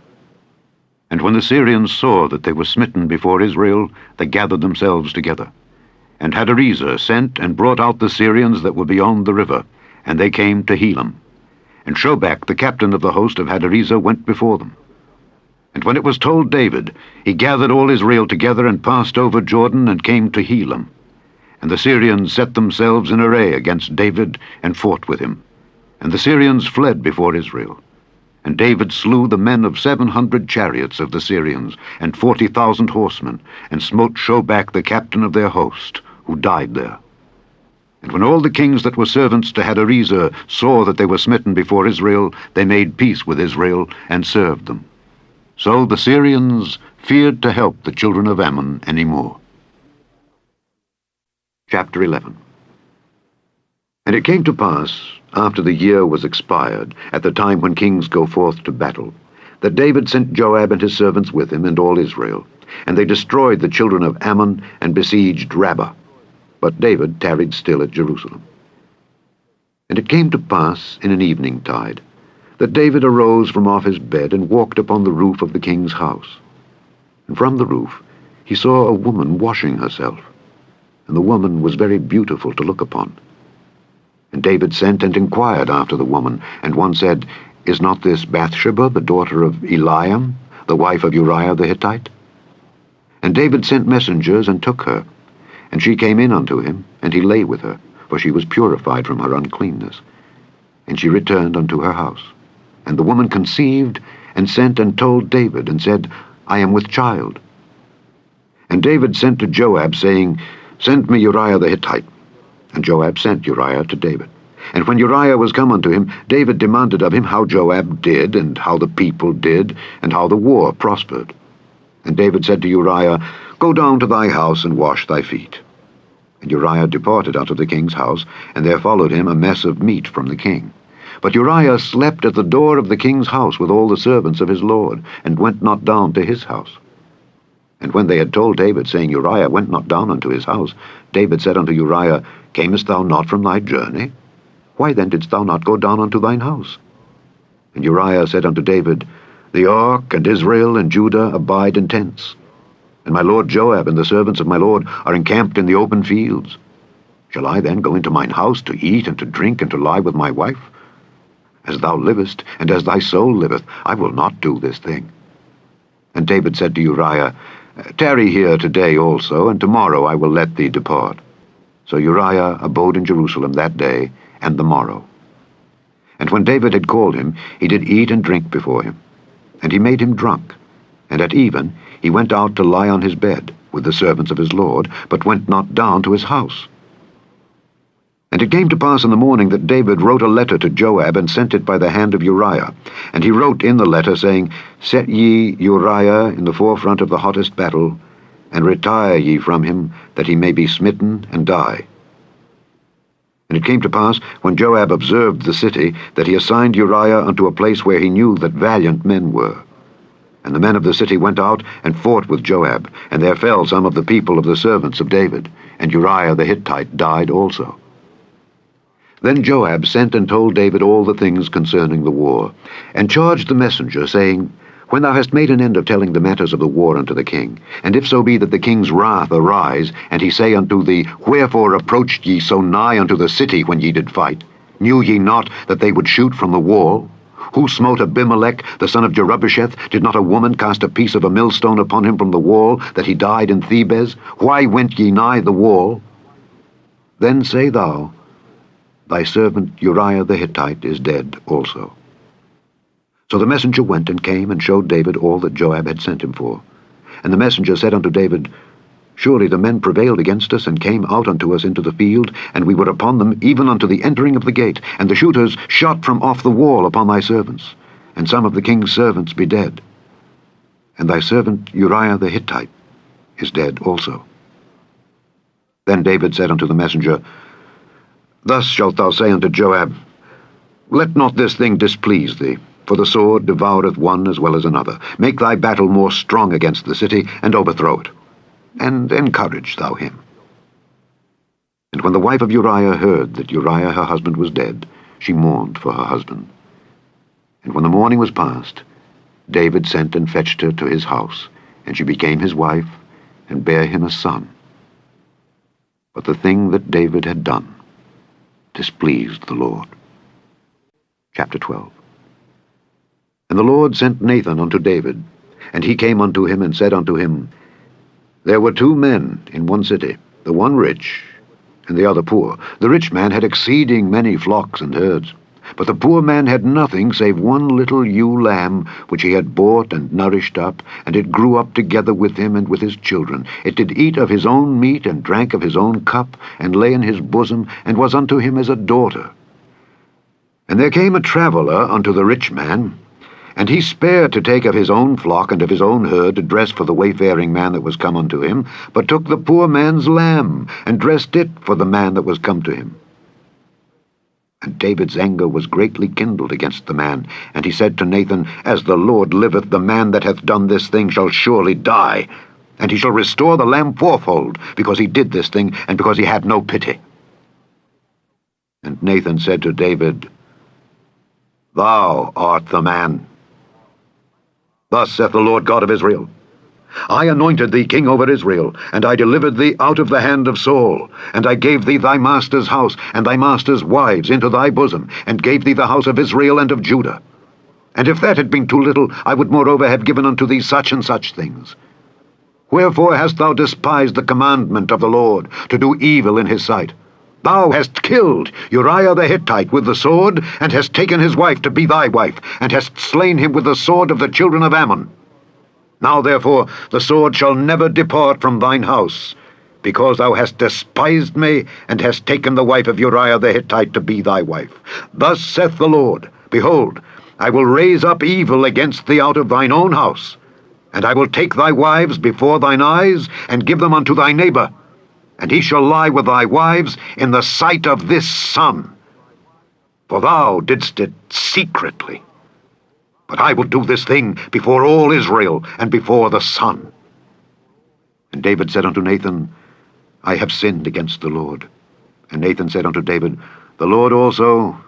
And when the Syrians saw that they were smitten before Israel, they gathered themselves together. And Hadarezer sent and brought out the Syrians that were beyond the river, and they came to Helam. And Shobach, the captain of the host of Hadarezer, went before them. And when it was told David, he gathered all Israel together, and passed over Jordan, and came to Helam. And the Syrians set themselves in array against David, and fought with him. And the Syrians fled before Israel. And David slew the men of 700 chariots of the Syrians, and 40,000 horsemen, and smote Shobach the captain of their host, who died there. And when all the kings that were servants to Hadarezer saw that they were smitten before Israel, they made peace with Israel, and served them. So the Syrians feared to help the children of Ammon any more. Chapter 11. And it came to pass, after the year was expired, at the time when kings go forth to battle, that David sent Joab and his servants with him, and all Israel. And they destroyed the children of Ammon, and besieged Rabbah. But David tarried still at Jerusalem. And it came to pass in an eventide, that David arose from off his bed, and walked upon the roof of the king's house. And from the roof he saw a woman washing herself, and the woman was very beautiful to look upon. And David sent and inquired after the woman, and one said, Is not this Bathsheba, the daughter of Eliam, the wife of Uriah the Hittite? And David sent messengers, and took her. And she came in unto him, and he lay with her, for she was purified from her uncleanness. And she returned unto her house. And the woman conceived, and sent and told David, and said, I am with child. And David sent to Joab, saying, Send me Uriah the Hittite. And Joab sent Uriah to David. And when Uriah was come unto him, David demanded of him how Joab did, and how the people did, and how the war prospered. And David said to Uriah, Go down to thy house, and wash thy feet. And Uriah departed out of the king's house, and there followed him a mess of meat from the king. But Uriah slept at the door of the king's house with all the servants of his lord, and went not down to his house. And when they had told David, saying, Uriah went not down unto his house, David said unto Uriah, Camest thou not from thy journey? Why then didst thou not go down unto thine house? And Uriah said unto David, The ark and Israel and Judah abide in tents, and my lord Joab and the servants of my lord are encamped in the open fields. Shall I then go into mine house to eat and to drink and to lie with my wife? As thou livest, and as thy soul liveth, I will not do this thing. And David said to Uriah, Tarry here today also, and tomorrow I will let thee depart. So Uriah abode in Jerusalem that day and the morrow. And when David had called him, he did eat and drink before him. And he made him drunk. And at even he went out to lie on his bed with the servants of his lord, but went not down to his house. And it came to pass in the morning that David wrote a letter to Joab, and sent it by the hand of Uriah. And he wrote in the letter, saying, Set ye Uriah in the forefront of the hottest battle, and retire ye from him, that he may be smitten and die. And it came to pass, when Joab observed the city, that he assigned Uriah unto a place where he knew that valiant men were. And the men of the city went out and fought with Joab, and there fell some of the people of the servants of David, and Uriah the Hittite died also. Then Joab sent and told David all the things concerning the war, and charged the messenger, saying, When thou hast made an end of telling the matters of the war unto the king, and if so be that the king's wrath arise, and he say unto thee, Wherefore approached ye so nigh unto the city when ye did fight? Knew ye not that they would shoot from the wall? Who smote Abimelech, the son of Jerubbesheth? Did not a woman cast a piece of a millstone upon him from the wall, that he died in Thebez? Why went ye nigh the wall? Then say thou, Thy servant Uriah the Hittite is dead also. So the messenger went and came and showed David all that Joab had sent him for. And the messenger said unto David, Surely the men prevailed against us, and came out unto us into the field, and we were upon them even unto the entering of the gate, and the shooters shot from off the wall upon thy servants, and some of the king's servants be dead. And thy servant Uriah the Hittite is dead also. Then David said unto the messenger, Thus shalt thou say unto Joab, Let not this thing displease thee, for the sword devoureth one as well as another. Make thy battle more strong against the city, and overthrow it, and encourage thou him. And when the wife of Uriah heard that Uriah her husband was dead, she mourned for her husband. And when the mourning was past, David sent and fetched her to his house, and she became his wife, and bare him a son. But the thing that David had done displeased the Lord. Chapter 12. And the Lord sent Nathan unto David, and he came unto him, and said unto him, There were 2 men in one city, the one rich, and the other poor. The rich man had exceeding many flocks and herds, but the poor man had nothing save one little ewe lamb, which he had bought and nourished up, and it grew up together with him and with his children. It did eat of his own meat, and drank of his own cup, and lay in his bosom, and was unto him as a daughter. And there came a traveller unto the rich man, and he spared to take of his own flock and of his own herd to dress for the wayfaring man that was come unto him, but took the poor man's lamb, and dressed it for the man that was come to him. And David's anger was greatly kindled against the man, and he said to Nathan, As the Lord liveth, the man that hath done this thing shall surely die, and he shall restore the lamb fourfold, because he did this thing, and because he had no pity. And Nathan said to David, Thou art the man. Thus saith the Lord God of Israel, I anointed thee king over Israel, and I delivered thee out of the hand of Saul, and I gave thee thy master's house, and thy master's wives into thy bosom, and gave thee the house of Israel and of Judah. And if that had been too little, I would moreover have given unto thee such and such things. Wherefore hast thou despised the commandment of the Lord, to do evil in his sight? Thou hast killed Uriah the Hittite with the sword, and hast taken his wife to be thy wife, and hast slain him with the sword of the children of Ammon. Now therefore the sword shall never depart from thine house, because thou hast despised me, and hast taken the wife of Uriah the Hittite to be thy wife. Thus saith the Lord, Behold, I will raise up evil against thee out of thine own house, and I will take thy wives before thine eyes, and give them unto thy neighbor, and he shall lie with thy wives in the sight of this sun. For thou didst it secretly. But I will do this thing before all Israel, and before the sun. And David said unto Nathan, I have sinned against the Lord. And Nathan said unto David, The Lord also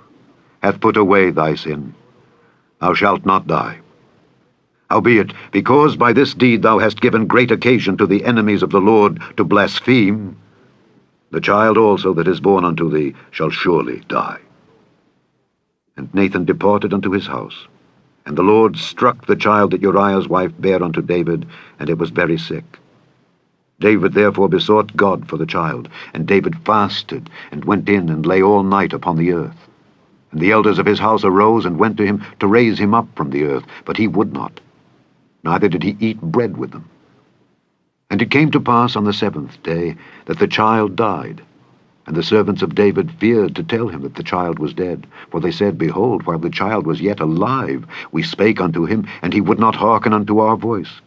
hath put away thy sin. Thou shalt not die. Howbeit, because by this deed thou hast given great occasion to the enemies of the Lord to blaspheme, the child also that is born unto thee shall surely die. And Nathan departed unto his house. And the Lord struck the child that Uriah's wife bare unto David, and it was very sick. David therefore besought God for the child, and David fasted, and went in and lay all night upon the earth. And the elders of his house arose and went to him to raise him up from the earth, but he would not, neither did he eat bread with them. And it came to pass on the 7th day that the child died. And the servants of David feared to tell him that the child was dead. For they said, Behold, while the child was yet alive, we spake unto him, and he would not hearken unto our voice.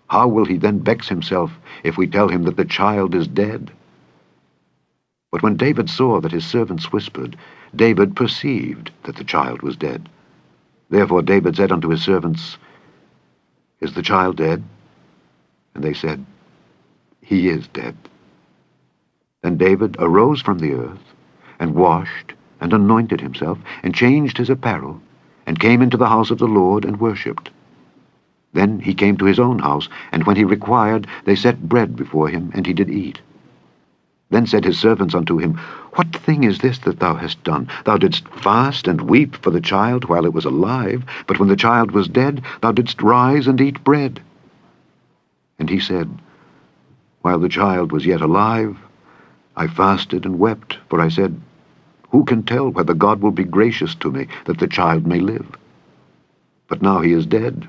How will he then vex himself, if we tell him that the child is dead? But when David saw that his servants whispered, David perceived that the child was dead. Therefore David said unto his servants, Is the child dead? And they said, He is dead. Then David arose from the earth, and washed, and anointed himself, and changed his apparel, and came into the house of the Lord, and worshipped. Then he came to his own house, and when he required, they set bread before him, and he did eat. Then said his servants unto him, What thing is this that thou hast done? Thou didst fast and weep for the child while it was alive, but when the child was dead, thou didst rise and eat bread. And he said, While the child was yet alive, I fasted and wept, for I said, Who can tell whether God will be gracious to me, that the child may live? But now he is dead.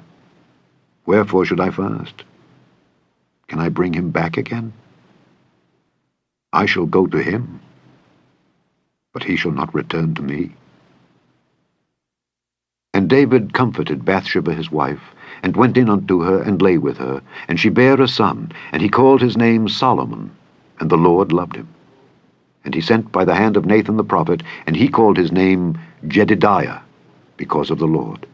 Wherefore should I fast? Can I bring him back again? I shall go to him, but he shall not return to me. And David comforted Bathsheba his wife, and went in unto her, and lay with her, and she bare a son, and he called his name Solomon, and the Lord loved him. And he sent by the hand of Nathan the prophet, and he called his name Jedidiah, because of the Lord.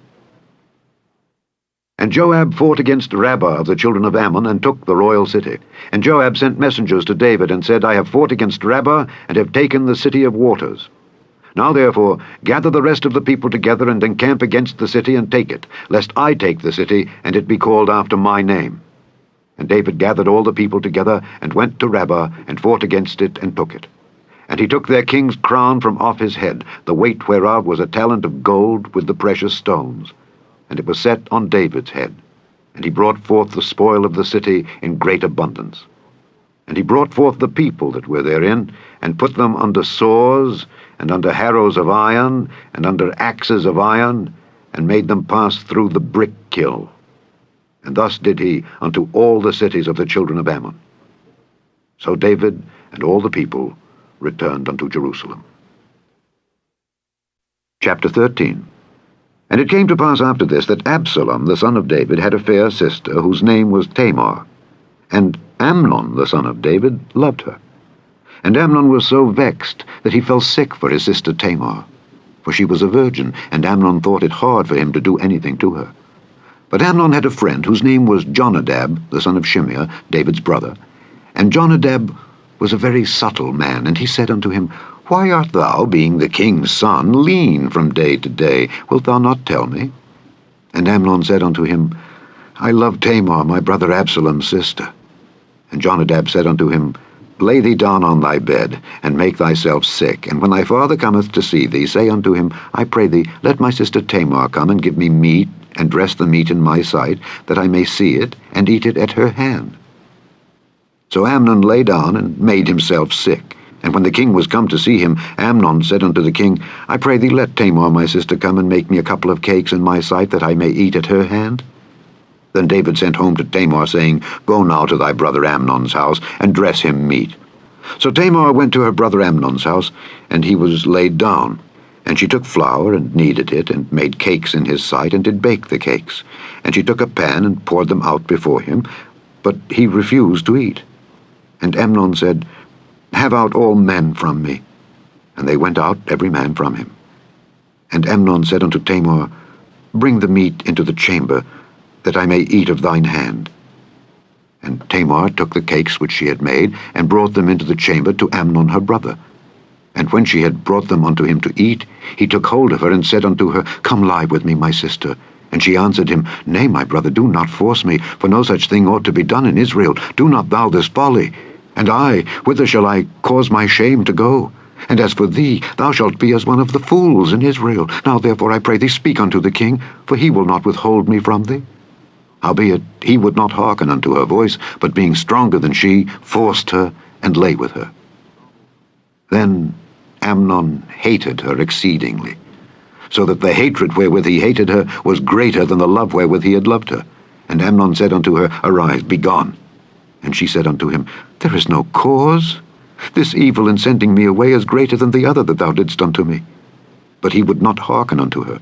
And Joab fought against Rabbah of the children of Ammon, and took the royal city. And Joab sent messengers to David, and said, I have fought against Rabbah, and have taken the city of waters. Now therefore gather the rest of the people together, and encamp against the city, and take it, lest I take the city, and it be called after my name. And David gathered all the people together, and went to Rabbah, and fought against it, and took it. And he took their king's crown from off his head, the weight whereof was a talent of gold with the precious stones. And it was set on David's head. And he brought forth the spoil of the city in great abundance. And he brought forth the people that were therein, and put them under saws, and under harrows of iron, and under axes of iron, and made them pass through the brick kiln. And thus did he unto all the cities of the children of Ammon. So David and all the people returned unto Jerusalem. Chapter 13. And it came to pass after this that Absalom the son of David had a fair sister, whose name was Tamar. And Amnon the son of David loved her. And Amnon was so vexed that he fell sick for his sister Tamar. For she was a virgin, and Amnon thought it hard for him to do anything to her. But Amnon had a friend, whose name was Jonadab, the son of Shimeah, David's brother. And Jonadab was a very subtle man, and he said unto him, Why art thou, being the king's son, lean from day to day? Wilt thou not tell me? And Amnon said unto him, I love Tamar, my brother Absalom's sister. And Jonadab said unto him, Lay thee down on thy bed, and make thyself sick. And when thy father cometh to see thee, say unto him, I pray thee, let my sister Tamar come and give me meat, and dress the meat in my sight, that I may see it, and eat it at her hand. So Amnon lay down, and made himself sick. And when the king was come to see him, Amnon said unto the king, I pray thee, let Tamar my sister come and make me a couple of cakes in my sight, that I may eat at her hand. Then David sent home to Tamar, saying, Go now to thy brother Amnon's house, and dress him meat. So Tamar went to her brother Amnon's house, and he was laid down. And she took flour, and kneaded it, and made cakes in his sight, and did bake the cakes. And she took a pan, and poured them out before him, but he refused to eat. And Amnon said, Have out all men from me. And they went out every man from him. And Amnon said unto Tamar, Bring the meat into the chamber, that I may eat of thine hand. And Tamar took the cakes which she had made, and brought them into the chamber to Amnon her brother. And when she had brought them unto him to eat, he took hold of her, and said unto her, Come lie with me, my sister. And she answered him, Nay, my brother, do not force me, for no such thing ought to be done in Israel. Do not thou this folly. And I, whither shall I cause my shame to go? And as for thee, thou shalt be as one of the fools in Israel. Now therefore I pray thee, speak unto the king, for he will not withhold me from thee. Howbeit he would not hearken unto her voice, but being stronger than she, forced her, and lay with her. Then Amnon hated her exceedingly, so that the hatred wherewith he hated her was greater than the love wherewith he had loved her. And Amnon said unto her, Arise, be gone. And she said unto him, There is no cause. This evil in sending me away is greater than the other that thou didst unto me. But he would not hearken unto her.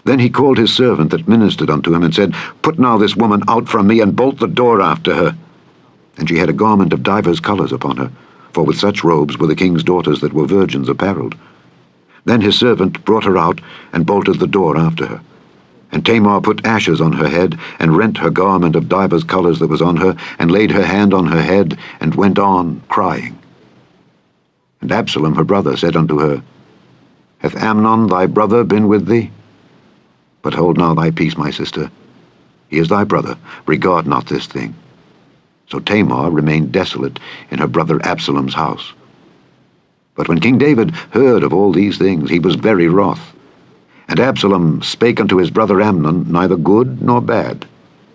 Then he called his servant that ministered unto him, and said, Put now this woman out from me, and bolt the door after her. And she had a garment of divers colours upon her, for with such robes were the king's daughters that were virgins apparelled. Then his servant brought her out, and bolted the door after her. And Tamar put ashes on her head, and rent her garment of divers colours that was on her, and laid her hand on her head, and went on crying. And Absalom her brother said unto her, Hath Amnon thy brother been with thee? But hold now thy peace, my sister. He is thy brother. Regard not this thing. So Tamar remained desolate in her brother Absalom's house. But when King David heard of all these things, he was very wroth. And Absalom spake unto his brother Amnon neither good nor bad,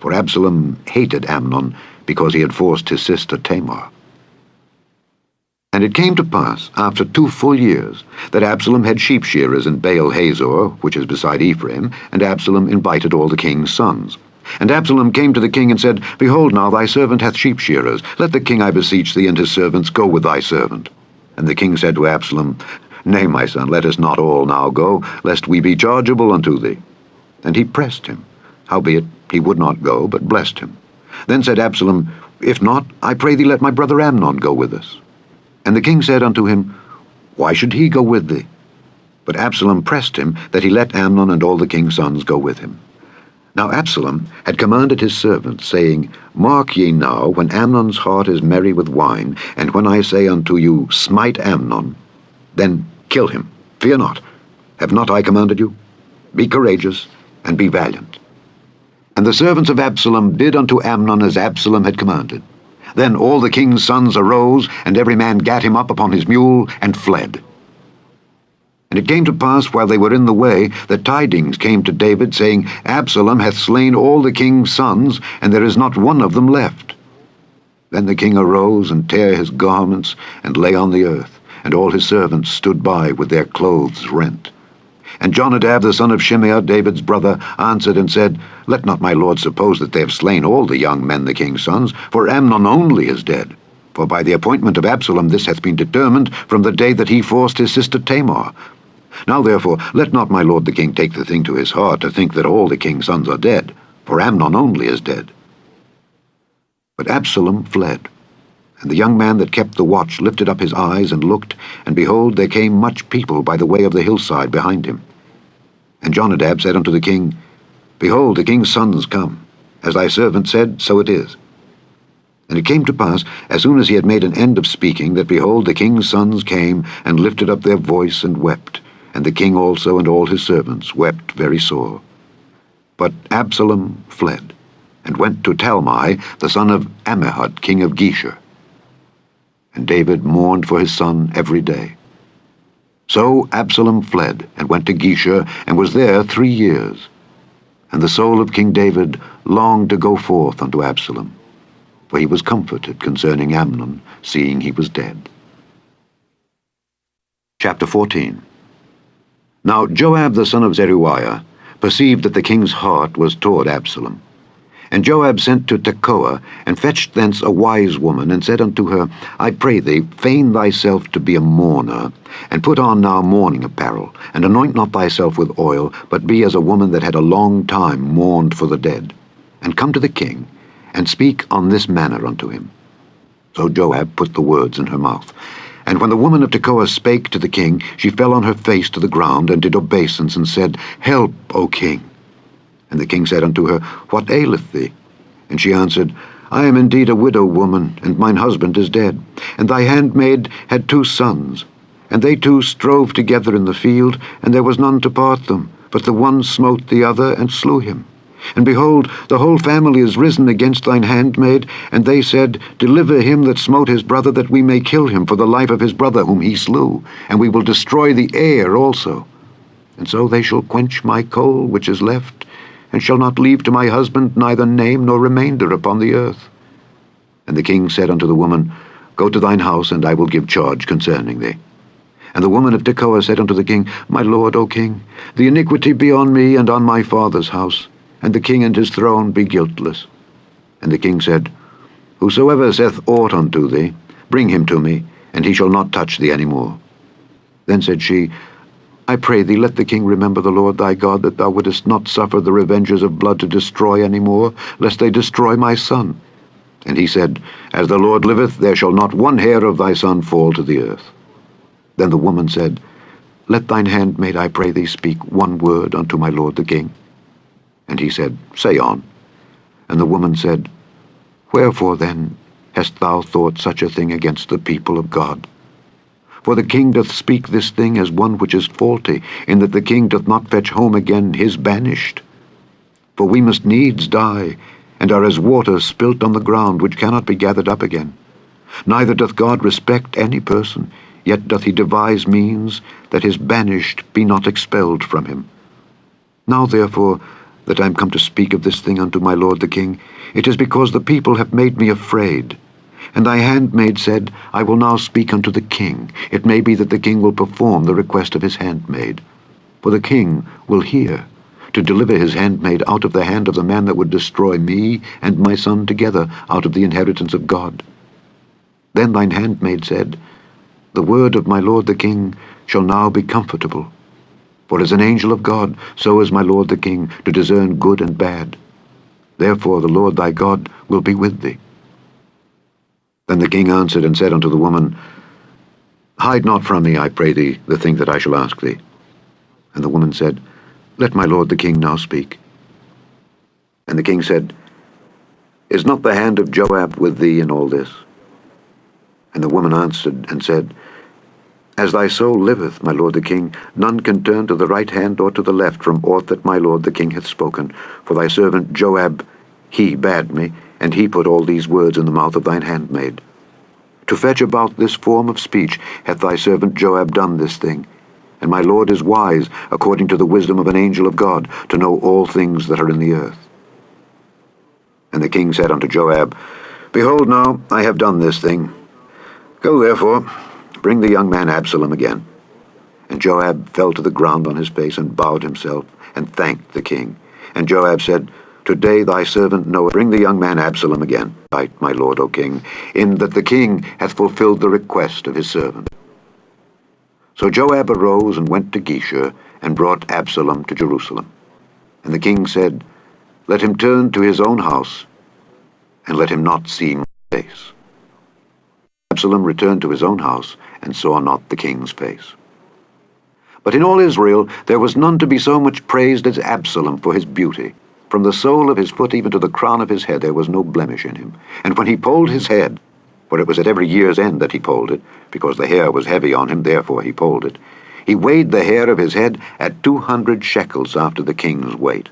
for Absalom hated Amnon, because he had forced his sister Tamar. And it came to pass, after 2 full years, that Absalom had sheep shearers in Baal-Hazor, which is beside Ephraim, and Absalom invited all the king's sons. And Absalom came to the king and said, Behold now, thy servant hath sheep shearers. Let the king, I beseech thee, and his servants go with thy servant. And the king said to Absalom, Nay, my son, let us not all now go, lest we be chargeable unto thee. And he pressed him. Howbeit he would not go, but blessed him. Then said Absalom, If not, I pray thee let my brother Amnon go with us. And the king said unto him, Why should he go with thee? But Absalom pressed him that he let Amnon and all the king's sons go with him. Now Absalom had commanded his servants, saying, Mark ye now, when Amnon's heart is merry with wine, and when I say unto you, Smite Amnon, then kill him. Fear not. Have not I commanded you? Be courageous, and be valiant. And the servants of Absalom did unto Amnon as Absalom had commanded. Then all the king's sons arose, and every man gat him up upon his mule, and fled. And it came to pass, while they were in the way, that tidings came to David, saying, Absalom hath slain all the king's sons, and there is not one of them left. Then the king arose, and tare his garments, and lay on the earth, and all his servants stood by with their clothes rent. And Jonadab the son of Shimeah, David's brother, answered and said, Let not my lord suppose that they have slain all the young men the king's sons, for Amnon only is dead. For by the appointment of Absalom this hath been determined from the day that he forced his sister Tamar. Now therefore let not my lord the king take the thing to his heart to think that all the king's sons are dead, for Amnon only is dead. But Absalom fled. And the young man that kept the watch lifted up his eyes and looked, and behold, there came much people by the way of the hillside behind him. And Jonadab said unto the king, Behold, the king's sons come. As thy servant said, so it is. And it came to pass, as soon as he had made an end of speaking, that behold, the king's sons came, and lifted up their voice and wept. And the king also and all his servants wept very sore. But Absalom fled, and went to Talmai, the son of Ammihud, king of Geshur. And David mourned for his son every day. So Absalom fled, and went to Geshur, and was there 3 years. And the soul of King David longed to go forth unto Absalom, for he was comforted concerning Amnon, seeing he was dead. Chapter 14. Now Joab the son of Zeruiah perceived that the king's heart was toward Absalom. And Joab sent to Tekoa, and fetched thence a wise woman, and said unto her, I pray thee, feign thyself to be a mourner, and put on now mourning apparel, and anoint not thyself with oil, but be as a woman that had a long time mourned for the dead. And come to the king, and speak on this manner unto him. So Joab put the words in her mouth. And when the woman of Tekoa spake to the king, she fell on her face to the ground, and did obeisance, and said, Help, O king. And the king said unto her, What aileth thee? And she answered, I am indeed a widow woman, and mine husband is dead. And thy handmaid had 2 sons, and they 2 strove together in the field, and there was none to part them. But the one smote the other, and slew him. And behold, the whole family is risen against thine handmaid, and they said, Deliver him that smote his brother, that we may kill him for the life of his brother whom he slew, and we will destroy the heir also. And so they shall quench my coal which is left, and shall not leave to my husband neither name nor remainder upon the earth. And the king said unto the woman, Go to thine house, and I will give charge concerning thee. And the woman of Tekoa said unto the king, My lord, O king, the iniquity be on me and on my father's house, and the king and his throne be guiltless. And the king said, Whosoever saith aught unto thee, bring him to me, and he shall not touch thee any more. Then said she, I pray thee, let the king remember the Lord thy God, that thou wouldest not suffer the revengers of blood to destroy any more, lest they destroy my son. And he said, As the Lord liveth, there shall not one hair of thy son fall to the earth. Then the woman said, Let thine handmaid, I pray thee, speak one word unto my lord the king. And he said, Say on. And the woman said, Wherefore then hast thou thought such a thing against the people of God? For the king doth speak this thing as one which is faulty, in that the king doth not fetch home again his banished. For we must needs die, and are as water spilt on the ground, which cannot be gathered up again. Neither doth God respect any person, yet doth he devise means that his banished be not expelled from him. Now therefore, that I am come to speak of this thing unto my lord the king, it is because the people have made me afraid. And thy handmaid said, I will now speak unto the king. It may be that the king will perform the request of his handmaid. For the king will hear, to deliver his handmaid out of the hand of the man that would destroy me and my son together out of the inheritance of God. Then thine handmaid said, The word of my lord the king shall now be comfortable. For as an angel of God, so is my lord the king, to discern good and bad. Therefore the Lord thy God will be with thee. Then the king answered and said unto the woman, Hide not from me, I pray thee, the thing that I shall ask thee. And the woman said, Let my lord the king now speak. And the king said, Is not the hand of Joab with thee in all this? And the woman answered and said, As thy soul liveth, my lord the king, none can turn to the right hand or to the left from aught that my lord the king hath spoken. For thy servant Joab, he bade me, and he put all these words in the mouth of thine handmaid. To fetch about this form of speech hath thy servant Joab done this thing. And my lord is wise, according to the wisdom of an angel of God, to know all things that are in the earth. And the king said unto Joab, Behold now, I have done this thing. Go therefore, bring the young man Absalom again. And Joab fell to the ground on his face, and bowed himself, and thanked the king. And Joab said, Today thy servant knoweth, bring the young man Absalom again, right, my lord, O king, in that the king hath fulfilled the request of his servant. So Joab arose and went to Geshur, and brought Absalom to Jerusalem. And the king said, Let him turn to his own house, and let him not see my face. Absalom returned to his own house, and saw not the king's face. But in all Israel there was none to be so much praised as Absalom for his beauty. From the sole of his foot even to the crown of his head there was no blemish in him. And when he polled his head, for it was at every year's end that he polled it, because the hair was heavy on him, therefore he polled it, he weighed the hair of his head at 200 shekels after the king's weight.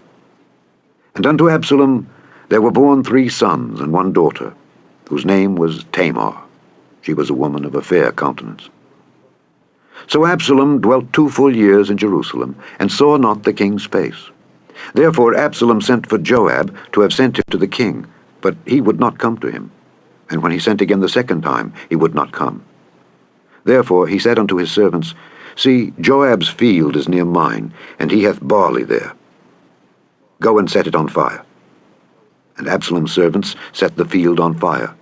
And unto Absalom there were born 3 sons and 1 daughter, whose name was Tamar. She was a woman of a fair countenance. So Absalom dwelt 2 full years in Jerusalem, and saw not the king's face. Therefore Absalom sent for Joab to have sent him to the king, but he would not come to him. And when he sent again the second time, he would not come. Therefore he said unto his servants, See, Joab's field is near mine, and he hath barley there. Go and set it on fire. And Absalom's servants set the field on fire.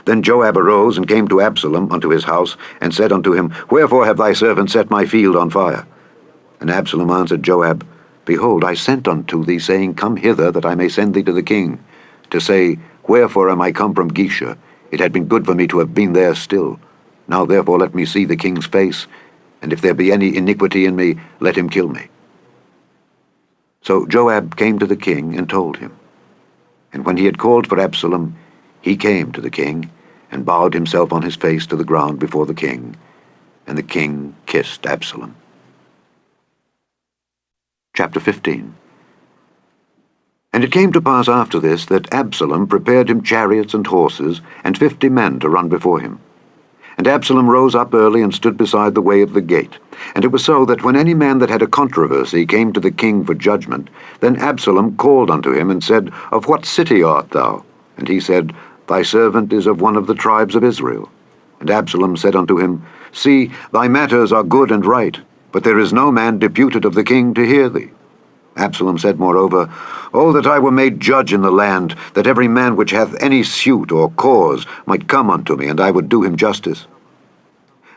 Then Joab arose and came to Absalom unto his house, and said unto him, Wherefore have thy servants set my field on fire? And Absalom answered Joab, Behold, I sent unto thee, saying, Come hither, that I may send thee to the king, to say, Wherefore am I come from Geshur? It had been good for me to have been there still. Now therefore let me see the king's face, and if there be any iniquity in me, let him kill me. So Joab came to the king and told him. And when he had called for Absalom, he came to the king, and bowed himself on his face to the ground before the king, and the king kissed Absalom. Chapter 15. And it came to pass after this that Absalom prepared him chariots and horses, and 50 men to run before him. And Absalom rose up early and stood beside the way of the gate. And it was so that when any man that had a controversy came to the king for judgment, then Absalom called unto him and said, Of what city art thou? And he said, Thy servant is of one of the tribes of Israel. And Absalom said unto him, See, thy matters are good and right, but there is no man deputed of the king to hear thee. Absalom said moreover, Oh, that I were made judge in the land, that every man which hath any suit or cause might come unto me, and I would do him justice.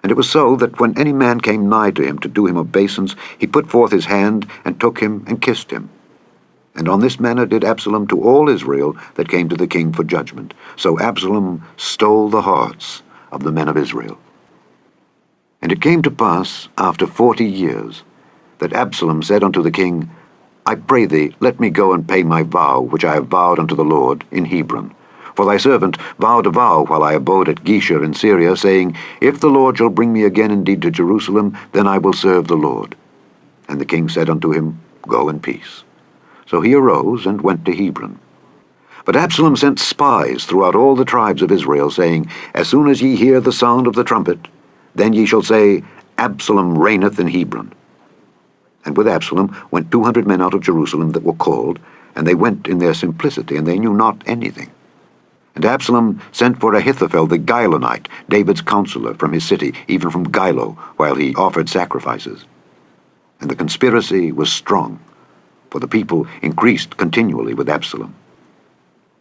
And it was so that when any man came nigh to him to do him obeisance, he put forth his hand, and took him, and kissed him. And on this manner did Absalom to all Israel that came to the king for judgment. So Absalom stole the hearts of the men of Israel. And it came to pass, after 40 years, that Absalom said unto the king, I pray thee, let me go and pay my vow, which I have vowed unto the Lord, in Hebron. For thy servant vowed a vow while I abode at Geshur in Syria, saying, If the Lord shall bring me again indeed to Jerusalem, then I will serve the Lord. And the king said unto him, Go in peace. So he arose and went to Hebron. But Absalom sent spies throughout all the tribes of Israel, saying, As soon as ye hear the sound of the trumpet, then ye shall say, Absalom reigneth in Hebron. And with Absalom went 200 men out of Jerusalem that were called, and they went in their simplicity, and they knew not anything. And Absalom sent for Ahithophel the Gilonite, David's counselor, from his city, even from Gilo, while he offered sacrifices. And the conspiracy was strong, for the people increased continually with Absalom.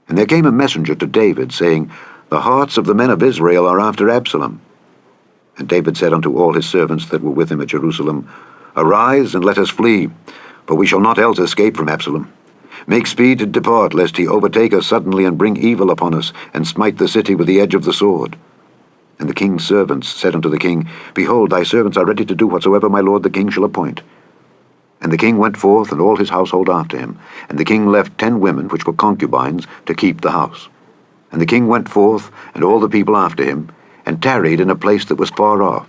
And there came a messenger to David, saying, The hearts of the men of Israel are after Absalom. And David said unto all his servants that were with him at Jerusalem, Arise, and let us flee, for we shall not else escape from Absalom. Make speed to depart, lest he overtake us suddenly, and bring evil upon us, and smite the city with the edge of the sword. And the king's servants said unto the king, Behold, thy servants are ready to do whatsoever my lord the king shall appoint. And the king went forth, and all his household after him. And the king left 10 women, which were concubines, to keep the house. And the king went forth, and all the people after him, and tarried in a place that was far off.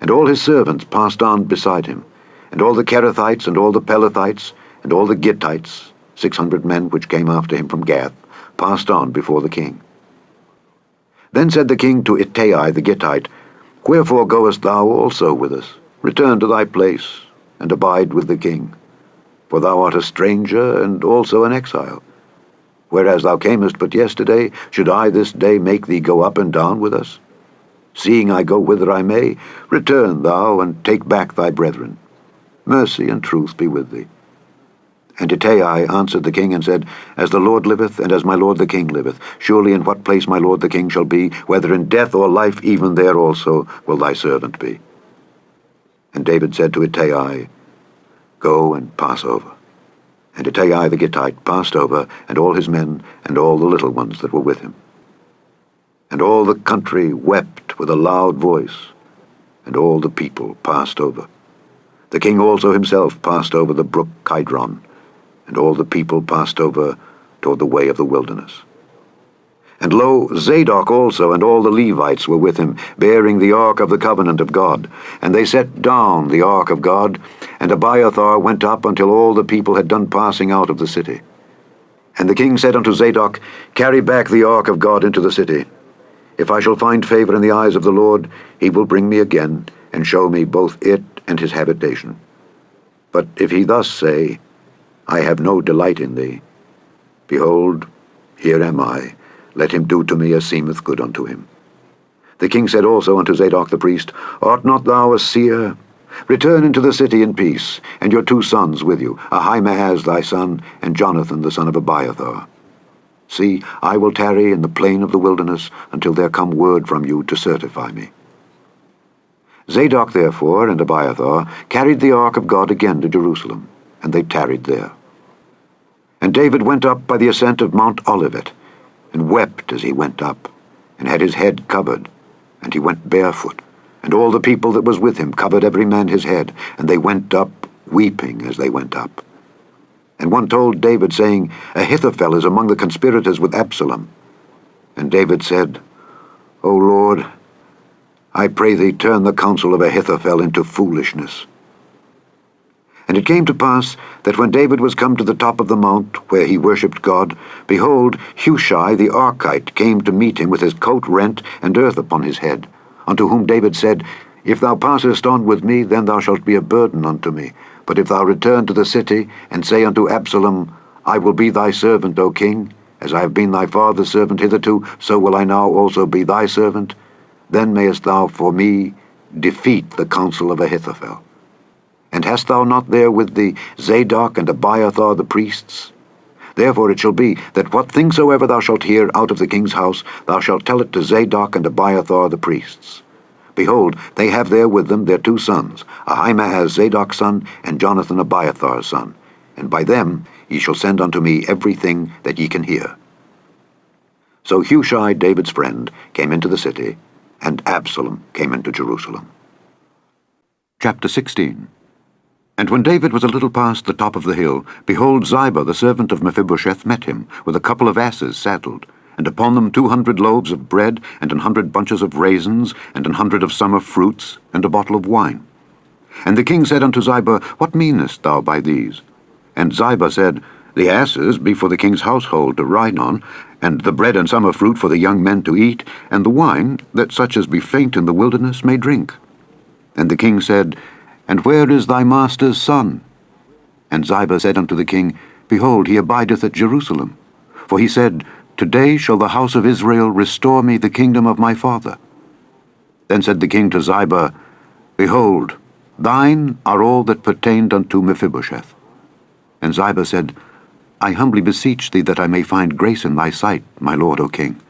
And all his servants passed on beside him, and all the Kerethites, and all the Pelethites, and all the Gittites, 600 men which came after him from Gath, passed on before the king. Then said the king to Ittai the Gittite, Wherefore goest thou also with us? Return to thy place, and abide with the king. For thou art a stranger, and also an exile. Whereas thou camest but yesterday, should I this day make thee go up and down with us? Seeing I go whither I may, return thou, and take back thy brethren. Mercy and truth be with thee. And Ittai answered the king, and said, As the Lord liveth, and as my lord the king liveth, surely in what place my lord the king shall be, whether in death or life, even there also will thy servant be. And David said to Ittai, Go and pass over. And Ittai the Gittite passed over, and all his men, and all the little ones that were with him. And all the country wept with a loud voice, and all the people passed over. The king also himself passed over the brook Kidron, and all the people passed over toward the way of the wilderness. And lo, Zadok also and all the Levites were with him, bearing the ark of the covenant of God. And they set down the ark of God, and Abiathar went up until all the people had done passing out of the city. And the king said unto Zadok, Carry back the ark of God into the city. If I shall find favor in the eyes of the Lord, he will bring me again, and show me both it and his habitation. But if he thus say, I have no delight in thee, behold, here am I, let him do to me as seemeth good unto him. The king said also unto Zadok the priest, Art not thou a seer? Return into the city in peace, and your 2 sons with you, Ahimaaz thy son, and Jonathan the son of Abiathar. See, I will tarry in the plain of the wilderness until there come word from you to certify me. Zadok therefore and Abiathar carried the ark of God again to Jerusalem, and they tarried there. And David went up by the ascent of Mount Olivet, and wept as he went up, and had his head covered, and he went barefoot, and all the people that was with him covered every man his head, and they went up, weeping as they went up. And one told David, saying, Ahithophel is among the conspirators with Absalom. And David said, O Lord, I pray thee turn the counsel of Ahithophel into foolishness. And it came to pass that when David was come to the top of the mount where he worshipped God, behold, Hushai the Archite came to meet him with his coat rent and earth upon his head, unto whom David said, If thou passest on with me, then thou shalt be a burden unto me. But if thou return to the city, and say unto Absalom, I will be thy servant, O king, as I have been thy father's servant hitherto, so will I now also be thy servant, then mayest thou for me defeat the counsel of Ahithophel. And hast thou not there with thee Zadok and Abiathar the priests? Therefore it shall be, that what thing soever thou shalt hear out of the king's house, thou shalt tell it to Zadok and Abiathar the priests. Behold, they have there with them their 2 sons, Ahimaaz Zadok's son, and Jonathan Abiathar's son, and by them ye shall send unto me everything that ye can hear. So Hushai, David's friend, came into the city, and Absalom came into Jerusalem. Chapter 16. And when David was a little past the top of the hill, behold, Ziba the servant of Mephibosheth met him, with a couple of asses saddled. and upon them 200 loaves of bread, and 100 bunches of raisins, and 100 of summer fruits, and a bottle of wine. And the king said unto Ziba, What meanest thou by these? And Ziba said, The asses be for the king's household to ride on, and the bread and summer fruit for the young men to eat, and the wine, that such as be faint in the wilderness may drink. And the king said, And where is thy master's son? And Ziba said unto the king, Behold, he abideth at Jerusalem. For he said, Today shall the house of Israel restore me the kingdom of my father. Then said the king to Ziba, Behold, thine are all that pertained unto Mephibosheth. And Ziba said, I humbly beseech thee that I may find grace in thy sight, my lord, O king.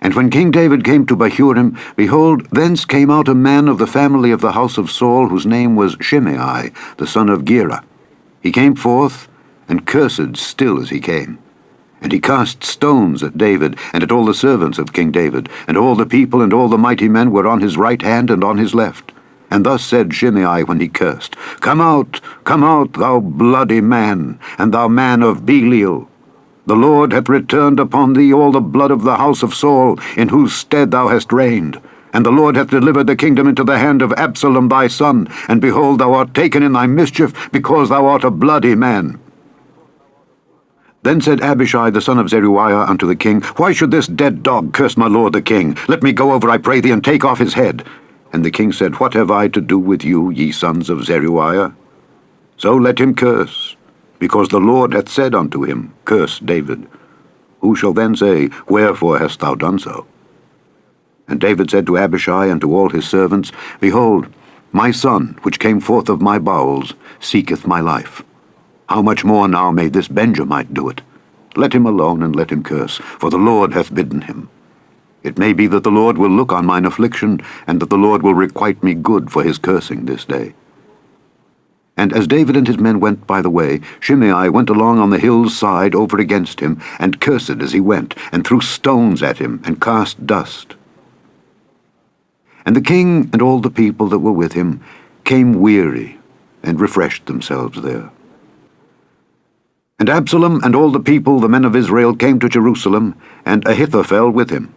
And when King David came to Bahurim, behold, thence came out a man of the family of the house of Saul, whose name was Shimei, the son of Gera. He came forth, and cursed still as he came. And he cast stones at David, and at all the servants of King David, and all the people and all the mighty men were on his right hand and on his left. And thus said Shimei when he cursed, come out, thou bloody man, and thou man of Belial. The Lord hath returned upon thee all the blood of the house of Saul, in whose stead thou hast reigned. And the Lord hath delivered the kingdom into the hand of Absalom thy son, and behold, thou art taken in thy mischief, because thou art a bloody man. Then said Abishai the son of Zeruiah unto the king, Why should this dead dog curse my lord the king? Let me go over, I pray thee, and take off his head. And the king said, What have I to do with you, ye sons of Zeruiah? So let him curse, because the Lord hath said unto him, Curse David. Who shall then say, Wherefore hast thou done so? And David said to Abishai and to all his servants, Behold, my son, which came forth of my bowels, seeketh my life. How much more now may this Benjamite do it? Let him alone, and let him curse, for the Lord hath bidden him. It may be that the Lord will look on mine affliction, and that the Lord will requite me good for his cursing this day. And as David and his men went by the way, Shimei went along on the hill's side over against him, and cursed as he went, and threw stones at him, and cast dust. And the king and all the people that were with him came weary, and refreshed themselves there. And Absalom and all the people, the men of Israel, came to Jerusalem, and Ahithophel with him.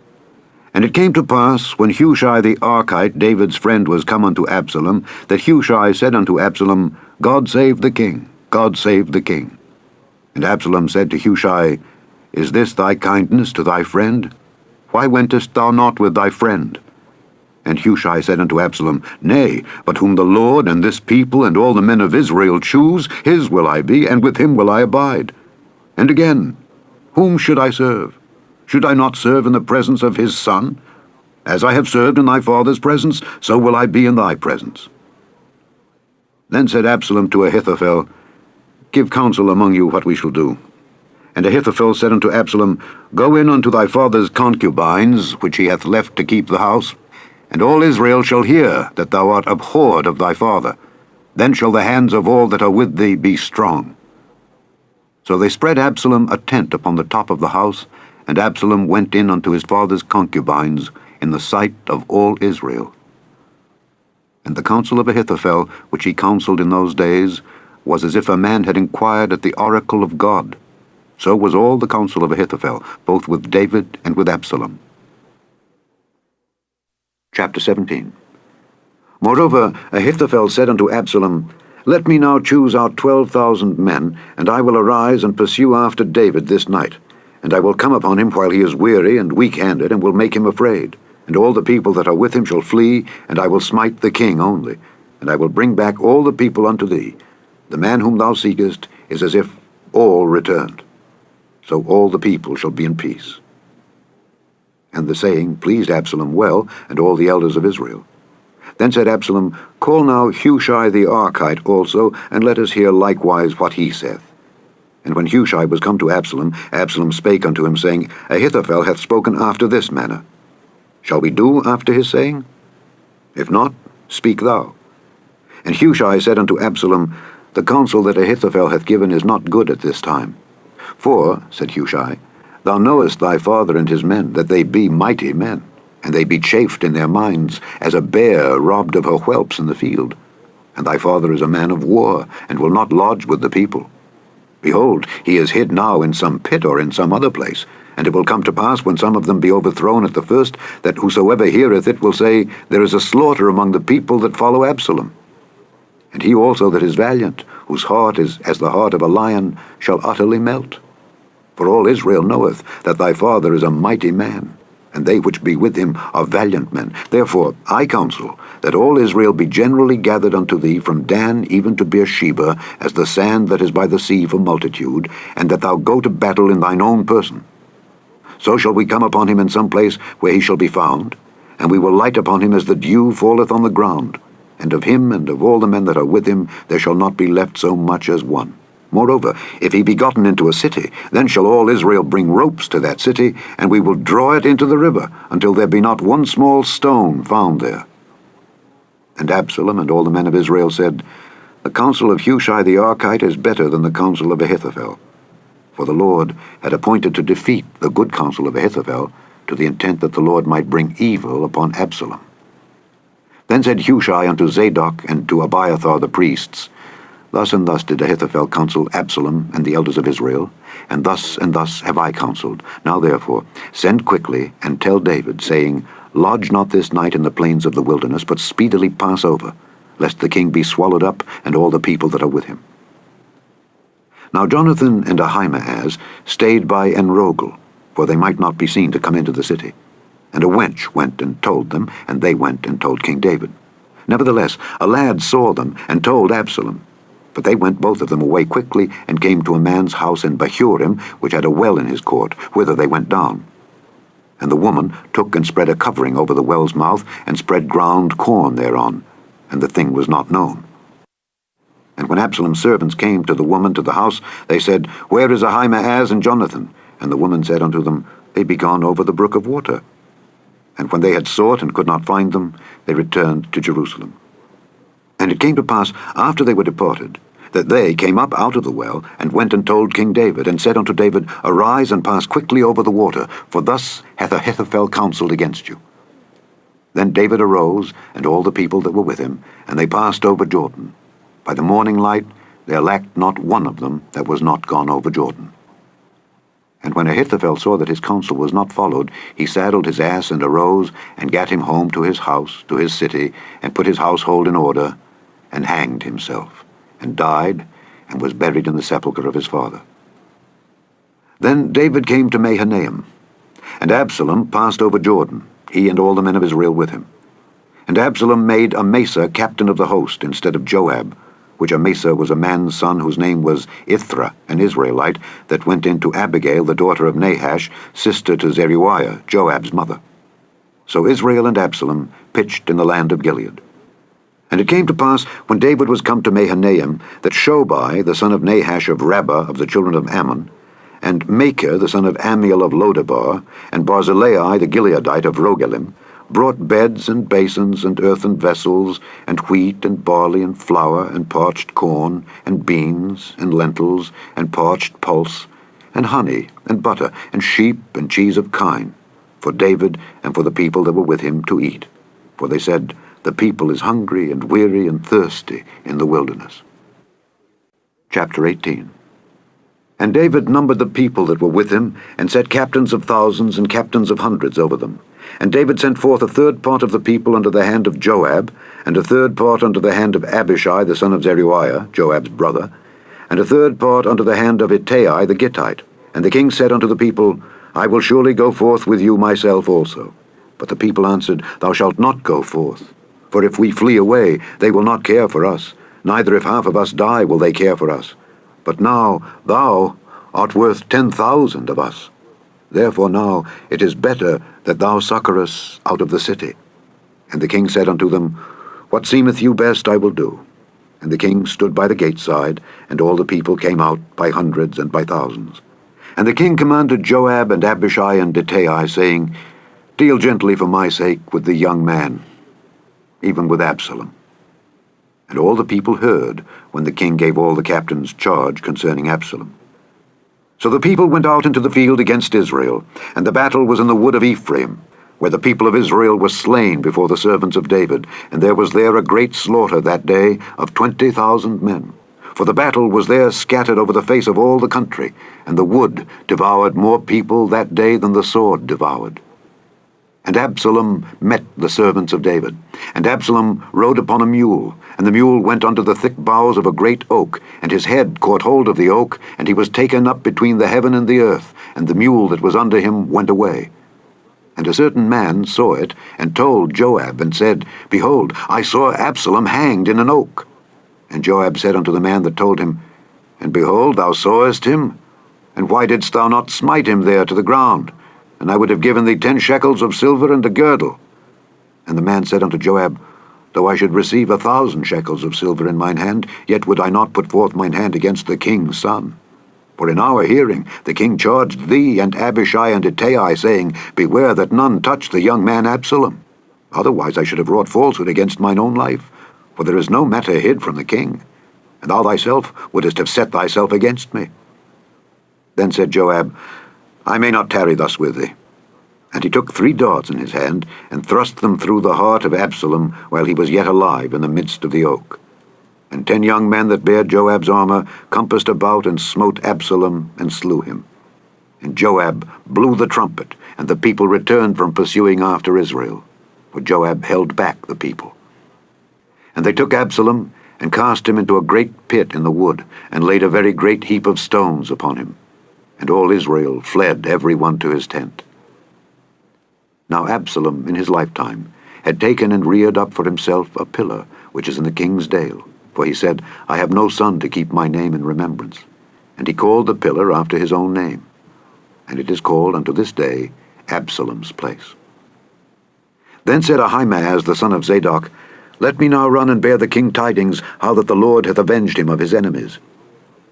And it came to pass, when Hushai the Archite, David's friend, was come unto Absalom, that Hushai said unto Absalom, God save the king, God save the king. And Absalom said to Hushai, Is this thy kindness to thy friend? Why wentest thou not with thy friend? And Hushai said unto Absalom, Nay, but whom the Lord and this people and all the men of Israel choose, his will I be, and with him will I abide. And again, whom should I serve? Should I not serve in the presence of his son? As I have served in thy father's presence, so will I be in thy presence. Then said Absalom to Ahithophel, Give counsel among you what we shall do. And Ahithophel said unto Absalom, Go in unto thy father's concubines, which he hath left to keep the house, and all Israel shall hear that thou art abhorred of thy father. Then shall the hands of all that are with thee be strong. So they spread Absalom a tent upon the top of the house, and Absalom went in unto his father's concubines in the sight of all Israel. And the counsel of Ahithophel, which he counselled in those days, was as if a man had inquired at the oracle of God. So was all the counsel of Ahithophel, both with David and with Absalom. Chapter 17. Moreover, Ahithophel said unto Absalom, Let me now choose out 12,000 men, and I will arise and pursue after David this night. And I will come upon him while he is weary and weak-handed, and will make him afraid. And all the people that are with him shall flee, and I will smite the king only. And I will bring back all the people unto thee. The man whom thou seekest is as if all returned. So all the people shall be in peace. And the saying pleased Absalom well, and all the elders of Israel. Then said Absalom, Call now Hushai the Archite also, and let us hear likewise what he saith. And when Hushai was come to Absalom, Absalom spake unto him, saying, Ahithophel hath spoken after this manner. Shall we do after his saying? If not, speak thou. And Hushai said unto Absalom, The counsel that Ahithophel hath given is not good at this time. For, said Hushai, Thou knowest thy father and his men, that they be mighty men, and they be chafed in their minds, as a bear robbed of her whelps in the field. And thy father is a man of war, and will not lodge with the people. Behold, he is hid now in some pit or in some other place, And it will come to pass, when some of them be overthrown at the first, that whosoever heareth it will say, There is a slaughter among the people that follow Absalom. And he also that is valiant, whose heart is as the heart of a lion, shall utterly melt. For all Israel knoweth that thy father is a mighty man, and they which be with him are valiant men. Therefore I counsel that all Israel be generally gathered unto thee from Dan even to Beersheba, as the sand that is by the sea for multitude, and that thou go to battle in thine own person. So shall we come upon him in some place where he shall be found, and we will light upon him as the dew falleth on the ground. And of him and of all the men that are with him there shall not be left so much as one. Moreover, if he be gotten into a city, then shall all Israel bring ropes to that city, and we will draw it into the river, until there be not one small stone found there. And Absalom and all the men of Israel said, The counsel of Hushai the Archite is better than the counsel of Ahithophel. For the Lord had appointed to defeat the good counsel of Ahithophel, to the intent that the Lord might bring evil upon Absalom. Then said Hushai unto Zadok and to Abiathar the priests, Thus and thus did Ahithophel counsel Absalom and the elders of Israel, and thus have I counseled. Now therefore send quickly, and tell David, saying, Lodge not this night in the plains of the wilderness, but speedily pass over, lest the king be swallowed up, and all the people that are with him. Now Jonathan and Ahimaaz stayed by Enrogel, for they might not be seen to come into the city. And a wench went and told them, and they went and told King David. Nevertheless, a lad saw them, and told Absalom. But they went both of them away quickly, and came to a man's house in Bahurim, which had a well in his court, whither they went down. And the woman took and spread a covering over the well's mouth, and spread ground corn thereon, and the thing was not known. And when Absalom's servants came to the woman to the house, they said, Where is Ahimaaz and Jonathan? And the woman said unto them, They be gone over the brook of water. And when they had sought and could not find them, they returned to Jerusalem. And it came to pass, after they were departed, that they came up out of the well, and went and told King David, and said unto David, Arise and pass quickly over the water, for thus hath Ahithophel counselled against you. Then David arose, and all the people that were with him, and they passed over Jordan. By the morning light there lacked not one of them that was not gone over Jordan. And when Ahithophel saw that his counsel was not followed, he saddled his ass and arose, and gat him home to his house, to his city, and put his household in order, and hanged himself, and died, and was buried in the sepulchre of his father. Then David came to Mahanaim, and Absalom passed over Jordan, he and all the men of Israel with him. And Absalom made Amasa captain of the host instead of Joab, which Amasa was a man's son whose name was Ithra, an Israelite, that went in to Abigail, the daughter of Nahash, sister to Zeruiah, Joab's mother. So Israel and Absalom pitched in the land of Gilead. And it came to pass, when David was come to Mahanaim, that Shobai, the son of Nahash of Rabbah of the children of Ammon, and Machir, the son of Ammiel of Lodebar, and Barzillai, the Gileadite of Rogelim, brought beds and basins and earthen vessels, and wheat and barley and flour and parched corn, and beans and lentils, and parched pulse, and honey and butter, and sheep and cheese of kine, for David and for the people that were with him to eat. For they said, The people is hungry and weary and thirsty in the wilderness. Chapter 18. And David numbered the people that were with him, and set captains of thousands and captains of hundreds over them. And David sent forth a third part of the people under the hand of Joab, and a third part under the hand of Abishai the son of Zeruiah, Joab's brother, and a third part under the hand of Ittai the Gittite. And the king said unto the people, I will surely go forth with you myself also. But the people answered, Thou shalt not go forth. For if we flee away, they will not care for us, neither if half of us die will they care for us. But now thou art worth 10,000 of us. Therefore now it is better that thou succour us out of the city. And the king said unto them, What seemeth you best I will do. And the king stood by the gate side, and all the people came out by hundreds and by thousands. And the king commanded Joab and Abishai and Ittai, saying, Deal gently for my sake with the young man, even with Absalom. And all the people heard when the king gave all the captains charge concerning Absalom. So the people went out into the field against Israel, and the battle was in the wood of Ephraim, where the people of Israel were slain before the servants of David, and there was there a great slaughter that day of 20,000 men. for the battle was there scattered over the face of all the country, and the wood devoured more people that day than the sword devoured. And Absalom met the servants of David, and Absalom rode upon a mule, and the mule went unto the thick boughs of a great oak, and his head caught hold of the oak, and he was taken up between the heaven and the earth, and the mule that was under him went away. And a certain man saw it, and told Joab, and said, Behold, I saw Absalom hanged in an oak. And Joab said unto the man that told him, And behold, thou sawest him? And why didst thou not smite him there to the ground? And I would have given thee 10 shekels of silver and a girdle. And the man said unto Joab, Though I should receive 1,000 shekels of silver in mine hand, yet would I not put forth mine hand against the king's son. For in our hearing the king charged thee and Abishai and Ittai, saying, Beware that none touch the young man Absalom. Otherwise I should have wrought falsehood against mine own life, for there is no matter hid from the king, and thou thyself wouldest have set thyself against me. Then said Joab, I may not tarry thus with thee. And he took 3 darts in his hand, and thrust them through the heart of Absalom while he was yet alive in the midst of the oak. And 10 young men that bare Joab's armor compassed about and smote Absalom and slew him. And Joab blew the trumpet, and the people returned from pursuing after Israel, for Joab held back the people. And they took Absalom, and cast him into a great pit in the wood, and laid a very great heap of stones upon him. And all Israel fled every one to his tent. Now Absalom in his lifetime had taken and reared up for himself a pillar, which is in the king's dale, for he said, I have no son to keep my name in remembrance. And he called the pillar after his own name. And it is called unto this day Absalom's place. Then said Ahimaaz the son of Zadok, Let me now run and bear the king tidings, how that the Lord hath avenged him of his enemies.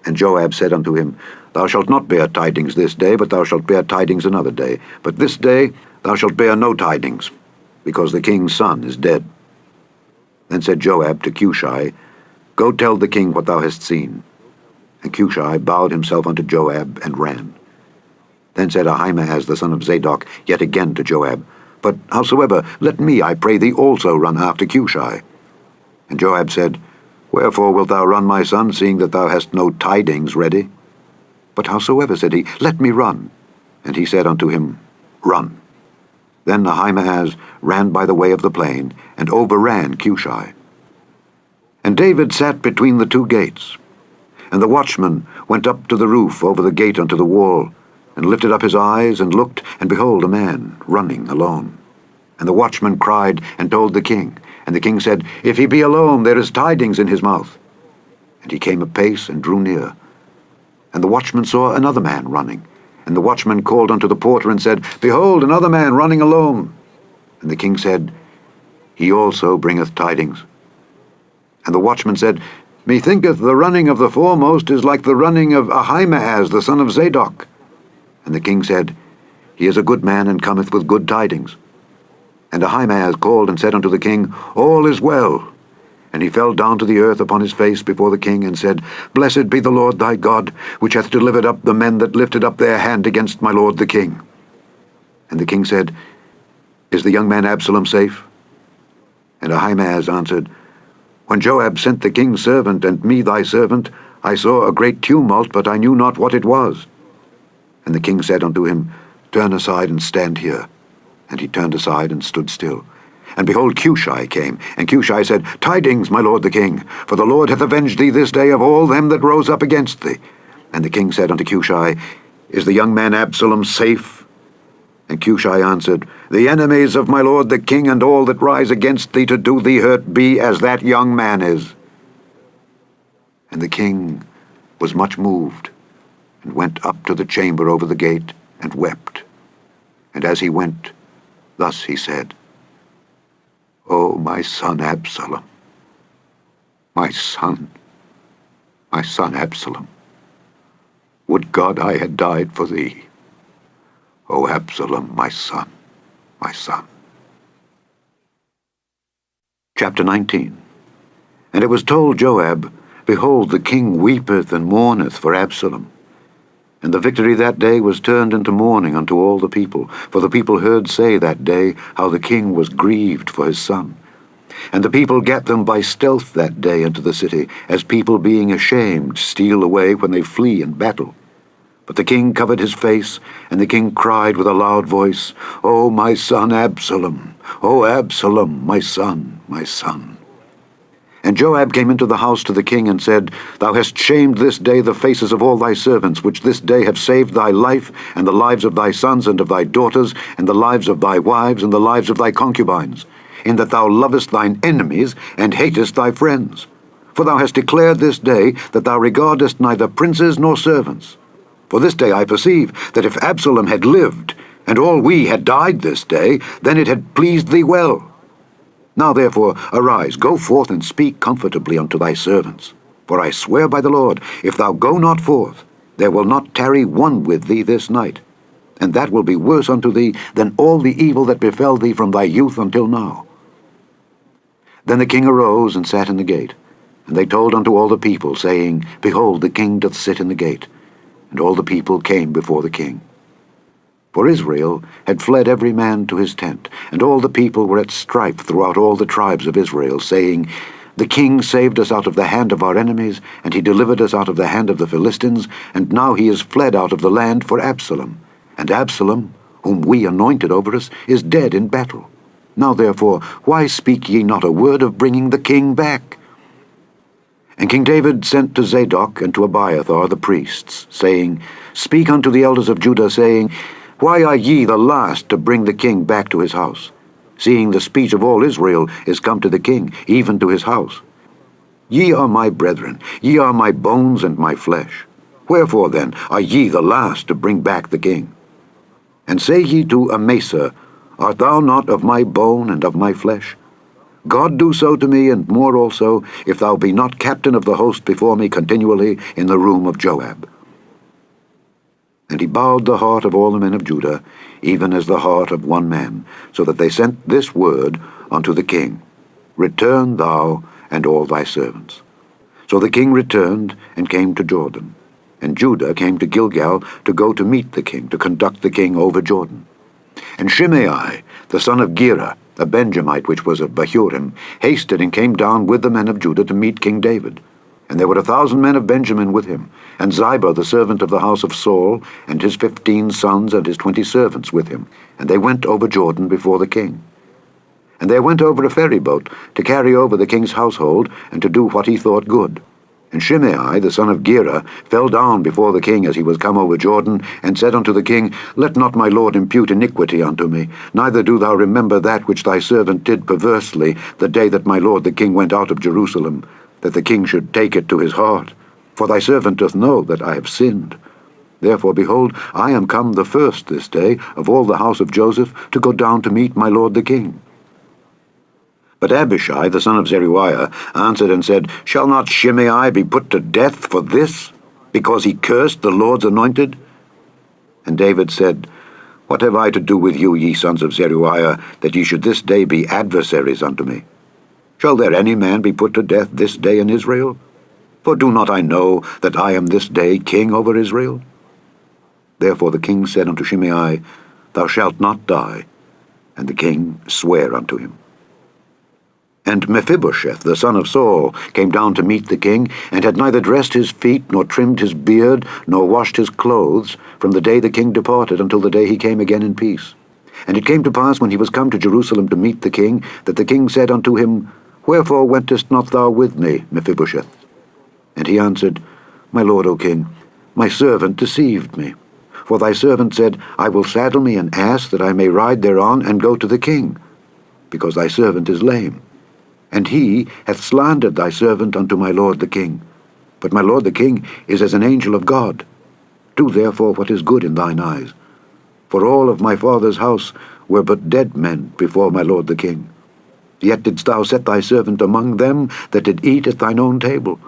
And Joab said unto him, Thou shalt not bear tidings this day, but thou shalt bear tidings another day. But this day thou shalt bear no tidings, because the king's son is dead. Then said Joab to Hushai, Go tell the king what thou hast seen. And Hushai bowed himself unto Joab, and ran. Then said Ahimaaz the son of Zadok yet again to Joab, But howsoever, let me, I pray thee, also run after Hushai. And Joab said, Wherefore wilt thou run, my son, seeing that thou hast no tidings ready? But howsoever, said he, let me run. And he said unto him, Run. Then Ahimaaz ran by the way of the plain, and overran Hushai. And David sat between the 2 gates. And the watchman went up to the roof over the gate unto the wall, and lifted up his eyes, and looked, and behold, a man running alone. And the watchman cried, and told the king. And the king said, If he be alone, there is tidings in his mouth. And he came apace, and drew near. And the watchman saw another man running. And the watchman called unto the porter, and said, Behold, another man running alone. And the king said, He also bringeth tidings. And the watchman said, Methinketh the running of the foremost is like the running of Ahimaaz the son of Zadok. And the king said, He is a good man, and cometh with good tidings. And Ahimaaz called and said unto the king, All is well. And he fell down to the earth upon his face before the king, and said, Blessed be the Lord thy God, which hath delivered up the men that lifted up their hand against my lord the king. And the king said, Is the young man Absalom safe? And Ahimaaz answered, When Joab sent the king's servant and me thy servant, I saw a great tumult, but I knew not what it was. And the king said unto him, Turn aside and stand here. And he turned aside and stood still. And behold, Hushai came. And Hushai said, Tidings, my lord the king, for the Lord hath avenged thee this day of all them that rose up against thee. And the king said unto Hushai, Is the young man Absalom safe? And Hushai answered, The enemies of my lord the king and all that rise against thee to do thee hurt be as that young man is. And the king was much moved, and went up to the chamber over the gate, and wept. And as he went, thus he said, O my son Absalom, my son Absalom, would God I had died for thee. O Absalom, my son, my son. Chapter 19. And it was told Joab, Behold, the king weepeth and mourneth for Absalom. And the victory that day was turned into mourning unto all the people, for the people heard say that day how the king was grieved for his son. And the people gat them by stealth that day into the city, as people being ashamed steal away when they flee in battle. But the king covered his face, and the king cried with a loud voice, O my son Absalom! O Absalom, my son, my son! And Joab came into the house to the king and said, Thou hast shamed this day the faces of all thy servants, which this day have saved thy life, and the lives of thy sons and of thy daughters, and the lives of thy wives, and the lives of thy concubines, in that thou lovest thine enemies, and hatest thy friends. For thou hast declared this day that thou regardest neither princes nor servants. For this day I perceive that if Absalom had lived, and all we had died this day, then it had pleased thee well. Now therefore arise, go forth, and speak comfortably unto thy servants. For I swear by the Lord, if thou go not forth, there will not tarry one with thee this night, and that will be worse unto thee than all the evil that befell thee from thy youth until now. Then the king arose and sat in the gate, and they told unto all the people, saying, Behold, the king doth sit in the gate. And all the people came before the king. For Israel had fled every man to his tent, and all the people were at strife throughout all the tribes of Israel, saying, The king saved us out of the hand of our enemies, and he delivered us out of the hand of the Philistines, and now he is fled out of the land for Absalom. And Absalom, whom we anointed over us, is dead in battle. Now therefore, why speak ye not a word of bringing the king back? And King David sent to Zadok and to Abiathar the priests, saying, Speak unto the elders of Judah, saying, Why are ye the last to bring the king back to his house, seeing the speech of all Israel is come to the king, even to his house? Ye are my brethren, ye are my bones and my flesh. Wherefore then are ye the last to bring back the king? And say ye to Amasa, Art thou not of my bone and of my flesh? God do so to me, and more also, if thou be not captain of the host before me continually in the room of Joab. And he bowed the heart of all the men of Judah, even as the heart of one man, so that they sent this word unto the king, Return thou and all thy servants. So the king returned and came to Jordan, and Judah came to Gilgal to go to meet the king, to conduct the king over Jordan. And Shimei, the son of Gera, a Benjamite which was of Bahurim, hasted and came down with the men of Judah to meet King David. And there were 1,000 men of Benjamin with him, and Ziba the servant of the house of Saul, and his 15 sons and his 20 servants with him. And they went over Jordan before the king. And there went over a ferry boat to carry over the king's household, and to do what he thought good. And Shimei, the son of Gera, fell down before the king as he was come over Jordan, and said unto the king, Let not my lord impute iniquity unto me, neither do thou remember that which thy servant did perversely the day that my lord the king went out of Jerusalem, that the king should take it to his heart. For thy servant doth know that I have sinned. Therefore, behold, I am come the first this day of all the house of Joseph to go down to meet my lord the king. But Abishai, the son of Zeruiah, answered and said, Shall not Shimei be put to death for this, because he cursed the Lord's anointed? And David said, What have I to do with you, ye sons of Zeruiah, that ye should this day be adversaries unto me? Shall there any man be put to death this day in Israel? For do not I know that I am this day king over Israel? Therefore the king said unto Shimei, Thou shalt not die. And the king sware unto him. And Mephibosheth, the son of Saul, came down to meet the king, and had neither dressed his feet, nor trimmed his beard, nor washed his clothes, from the day the king departed until the day he came again in peace. And it came to pass, when he was come to Jerusalem to meet the king, that the king said unto him, Wherefore wentest not thou with me, Mephibosheth? And he answered, My lord, O king, my servant deceived me. For thy servant said, I will saddle me an ass, that I may ride thereon, and go to the king, because thy servant is lame. And he hath slandered thy servant unto my lord the king. But my lord the king is as an angel of God. Do therefore what is good in thine eyes. For all of my father's house were but dead men before my lord the king. Yet didst thou set thy servant among them that did eat at thine own table.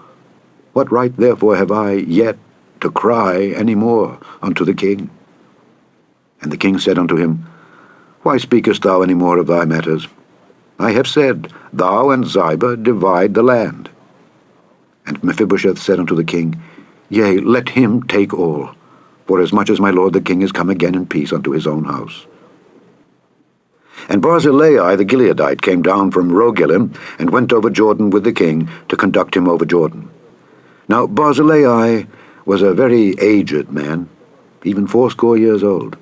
What right therefore have I yet to cry any more unto the king? And the king said unto him, Why speakest thou any more of thy matters? I have said, Thou and Ziba divide the land. And Mephibosheth said unto the king, Yea, let him take all, forasmuch as my lord the king is come again in peace unto his own house. And Barzillai the Gileadite came down from Rogelim, and went over Jordan with the king to conduct him over Jordan. Now Barzillai was a very aged man, even 80 years old,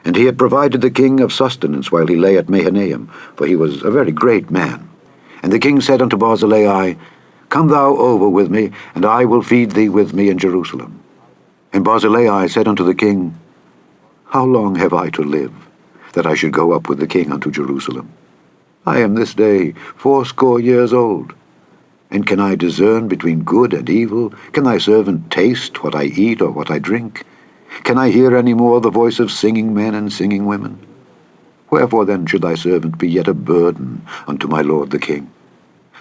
and he had provided the king of sustenance while he lay at Mahanaim, for he was a very great man. And the king said unto Barzillai, Come thou over with me, and I will feed thee with me in Jerusalem. And Barzillai said unto the king, How long have I to live, that I should go up with the king unto Jerusalem? I am this day 80 years old. And can I discern between good and evil? Can thy servant taste what I eat or what I drink? Can I hear any more the voice of singing men and singing women? Wherefore then should thy servant be yet a burden unto my lord the king?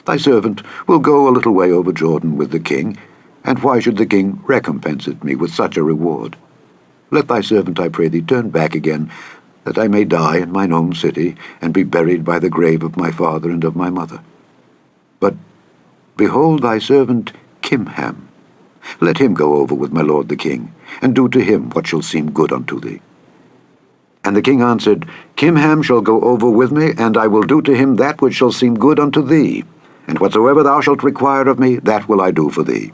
Thy servant will go a little way over Jordan with the king, and why should the king recompense me with such a reward? Let thy servant, I pray thee, turn back again, that I may die in mine own city, and be buried by the grave of my father and of my mother. But behold thy servant Kimham. Let him go over with my lord the king, and do to him what shall seem good unto thee. And the king answered, Kimham shall go over with me, and I will do to him that which shall seem good unto thee, and whatsoever thou shalt require of me, that will I do for thee.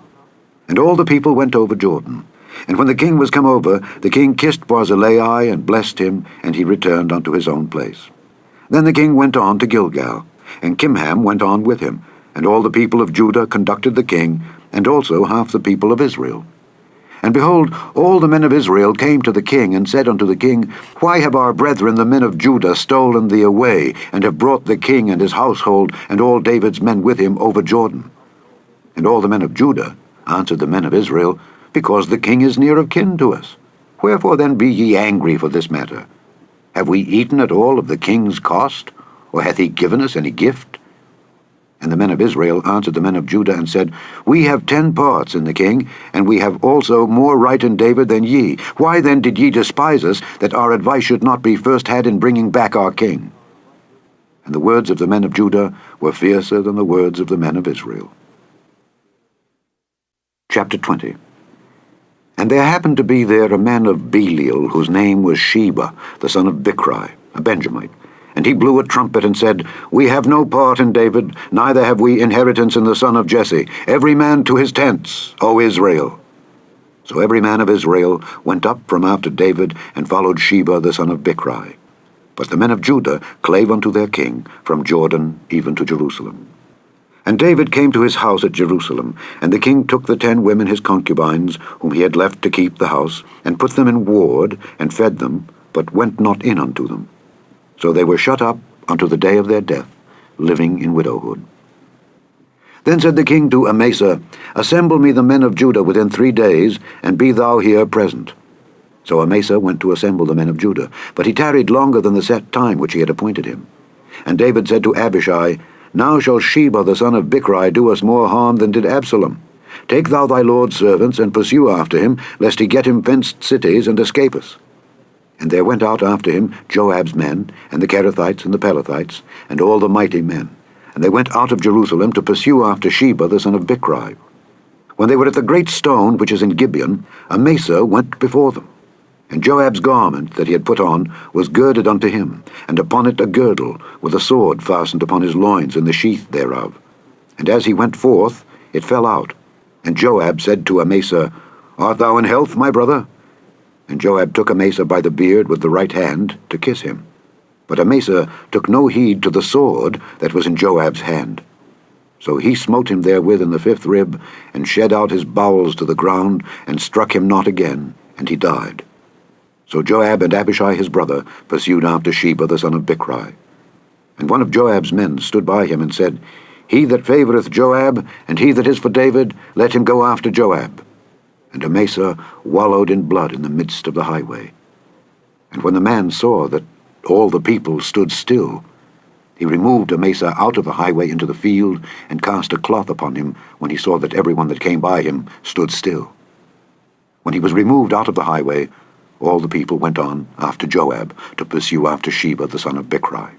And all the people went over Jordan. And when the king was come over, the king kissed Barzillai and blessed him, and he returned unto his own place. Then the king went on to Gilgal, and Kimham went on with him, and all the people of Judah conducted the king, and also half the people of Israel. And behold, all the men of Israel came to the king, and said unto the king, Why have our brethren the men of Judah stolen thee away, and have brought the king and his household, and all David's men with him over Jordan? And all the men of Judah answered the men of Israel, Because the king is near of kin to us. Wherefore then be ye angry for this matter? Have we eaten at all of the king's cost, or hath he given us any gift? And the men of Israel answered the men of Judah, and said, We have 10 parts in the king, and we have also more right in David than ye. Why then did ye despise us, that our advice should not be first had in bringing back our king? And the words of the men of Judah were fiercer than the words of the men of Israel. Chapter 20. And there happened to be there a man of Belial, whose name was Sheba, the son of Bichri, a Benjamite. And he blew a trumpet and said, We have no part in David, neither have we inheritance in the son of Jesse. Every man to his tents, O Israel. So every man of Israel went up from after David, and followed Sheba the son of Bichri. But the men of Judah clave unto their king, from Jordan even to Jerusalem. And David came to his house at Jerusalem, and the king took the 10 women his concubines, whom he had left to keep the house, and put them in ward, and fed them, but went not in unto them. So they were shut up unto the day of their death, living in widowhood. Then said the king to Amasa, Assemble me the men of Judah within 3 days, and be thou here present. So Amasa went to assemble the men of Judah, but he tarried longer than the set time which he had appointed him. And David said to Abishai, Now shall Sheba the son of Bichri do us more harm than did Absalom. Take thou thy lord's servants, and pursue after him, lest he get him fenced cities, and escape us. And there went out after him Joab's men, and the Kerethites and the Pelethites, and all the mighty men. And they went out of Jerusalem to pursue after Sheba the son of Bichri. When they were at the great stone which is in Gibeon, Amasa went before them. And Joab's garment that he had put on was girded unto him, and upon it a girdle, with a sword fastened upon his loins in the sheath thereof. And as he went forth, it fell out. And Joab said to Amasa, Art thou in health, my brother? And Joab took Amasa by the beard with the right hand to kiss him. But Amasa took no heed to the sword that was in Joab's hand. So he smote him therewith in the 5th rib, and shed out his bowels to the ground, and struck him not again, and he died. So Joab and Abishai his brother pursued after Sheba the son of Bichri. And one of Joab's men stood by him, and said, He that favoureth Joab, and he that is for David, let him go after Joab. And Amasa wallowed in blood in the midst of the highway. And when the man saw that all the people stood still, he removed Amasa out of the highway into the field, and cast a cloth upon him, when he saw that everyone that came by him stood still. When he was removed out of the highway, all the people went on after Joab to pursue after Sheba the son of Bichri.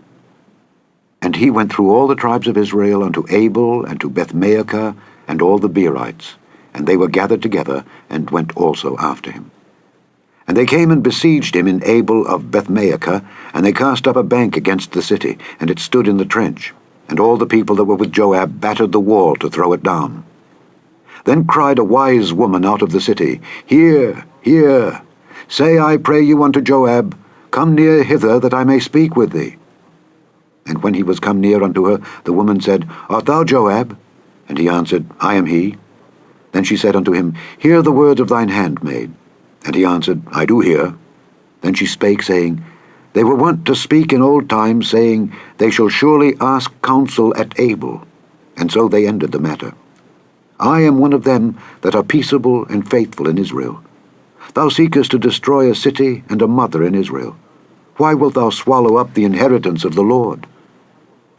And he went through all the tribes of Israel unto Abel, and to Bethmaachah, and all the Beerites, and they were gathered together, and went also after him. And they came and besieged him in Abel of Bethmaachah, and they cast up a bank against the city, and it stood in the trench. And all the people that were with Joab battered the wall to throw it down. Then cried a wise woman out of the city, Hear, hear! Say, I pray you unto Joab, Come near hither, that I may speak with thee. And when he was come near unto her, the woman said, Art thou Joab? And he answered, I am he. Then she said unto him, Hear the words of thine handmaid. And he answered, I do hear. Then she spake, saying, They were wont to speak in old times, saying, They shall surely ask counsel at Abel. And so they ended the matter. I am one of them that are peaceable and faithful in Israel. Thou seekest to destroy a city and a mother in Israel. Why wilt thou swallow up the inheritance of the Lord?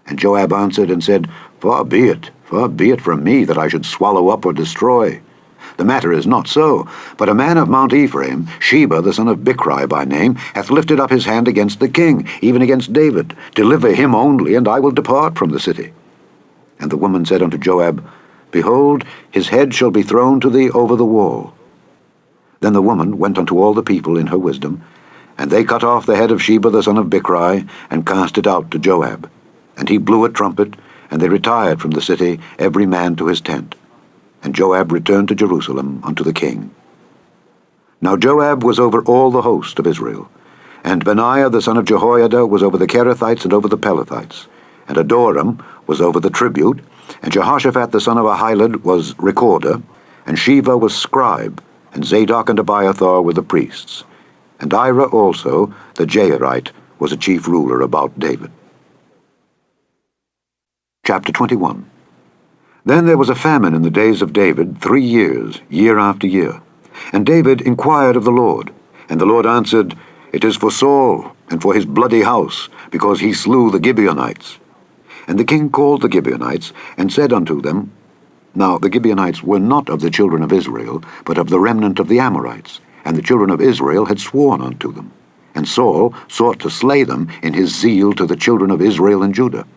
And Joab answered and said, far be it from me that I should swallow up or destroy. The matter is not so, but a man of Mount Ephraim, Sheba the son of Bichri by name, hath lifted up his hand against the king, even against David. Deliver him only, and I will depart from the city. And the woman said unto Joab, Behold, his head shall be thrown to thee over the wall. Then the woman went unto all the people in her wisdom, and they cut off the head of Sheba the son of Bichri, and cast it out to Joab. And he blew a trumpet, and they retired from the city, every man to his tent. And Joab returned to Jerusalem unto the king. Now Joab was over all the host of Israel, and Benaiah the son of Jehoiada was over the Kerethites and over the Pelethites, and Adoram was over the tribute, and Jehoshaphat the son of Ahilud was recorder, and Sheva was scribe, and Zadok and Abiathar were the priests. And Ira also, the Jairite, was a chief ruler about David. Chapter 21. Then there was a famine in the days of David 3 years, year after year. And David inquired of the Lord. And the Lord answered, It is for Saul, and for his bloody house, because he slew the Gibeonites. And the king called the Gibeonites, and said unto them, Now the Gibeonites were not of the children of Israel, but of the remnant of the Amorites, and the children of Israel had sworn unto them. And Saul sought to slay them in his zeal to the children of Israel and Judah.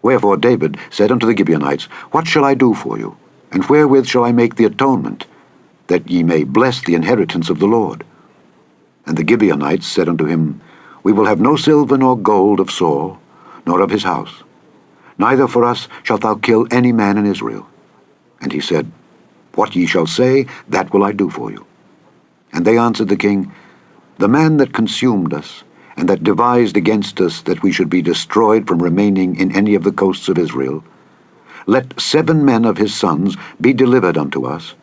Wherefore David said unto the Gibeonites, What shall I do for you? And wherewith shall I make the atonement, that ye may bless the inheritance of the Lord? And the Gibeonites said unto him, We will have no silver nor gold of Saul, nor of his house. Neither for us shalt thou kill any man in Israel. And he said, What ye shall say, that will I do for you. And they answered the king, The man that consumed us, and that devised against us that we should be destroyed from remaining in any of the coasts of Israel, let 7 men of his sons be delivered unto us,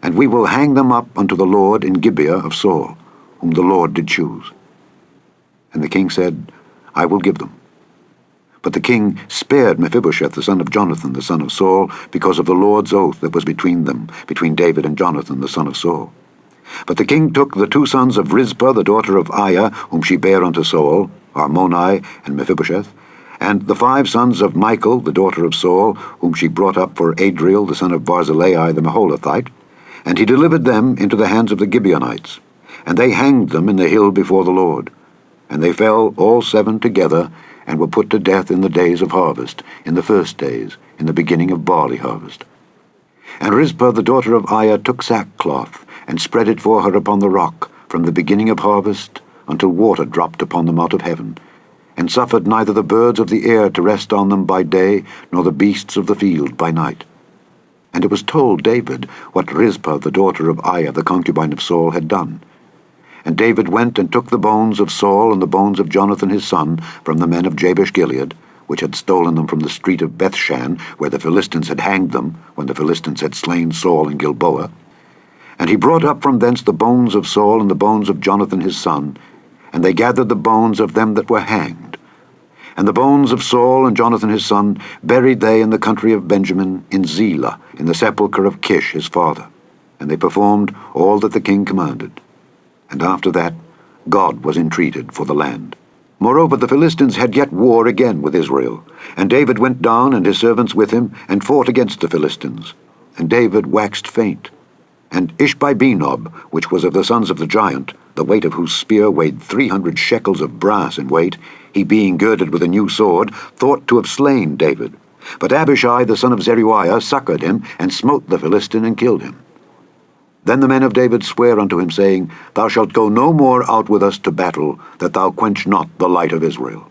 and we will hang them up unto the Lord in Gibeah of Saul, whom the Lord did choose. And the king said, I will give them. But the king spared Mephibosheth the son of Jonathan the son of Saul, because of the Lord's oath that was between them, between David and Jonathan the son of Saul. But the king took the 2 sons of Rizpah the daughter of Aiah, whom she bare unto Saul, Armoni and Mephibosheth, and the 5 sons of Michal the daughter of Saul, whom she brought up for Adriel the son of Barzillai the Maholathite, and he delivered them into the hands of the Gibeonites, and they hanged them in the hill before the Lord. And they fell all 7 together, and were put to death in the days of harvest, in the first days, in the beginning of barley harvest. And Rizpah the daughter of Aiah took sackcloth, and spread it for her upon the rock, from the beginning of harvest, until water dropped upon them out of heaven, and suffered neither the birds of the air to rest on them by day, nor the beasts of the field by night. And it was told David what Rizpah the daughter of Aiah the concubine of Saul had done. And David went and took the bones of Saul and the bones of Jonathan his son from the men of Jabesh-Gilead, which had stolen them from the street of Bethshan, where the Philistines had hanged them, when the Philistines had slain Saul in Gilboa. And he brought up from thence the bones of Saul and the bones of Jonathan his son, and they gathered the bones of them that were hanged. And the bones of Saul and Jonathan his son buried they in the country of Benjamin, in Zelah, in the sepulchre of Kish his father. And they performed all that the king commanded. And after that, God was entreated for the land. Moreover, the Philistines had yet war again with Israel. And David went down, and his servants with him, and fought against the Philistines. And David waxed faint. And Ish-bosheth, which was of the sons of the giant, the weight of whose spear weighed 300 shekels of brass in weight, he being girded with a new sword, thought to have slain David. But Abishai the son of Zeruiah succored him, and smote the Philistine, and killed him. Then the men of David sware unto him, saying, Thou shalt go no more out with us to battle, that thou quench not the light of Israel.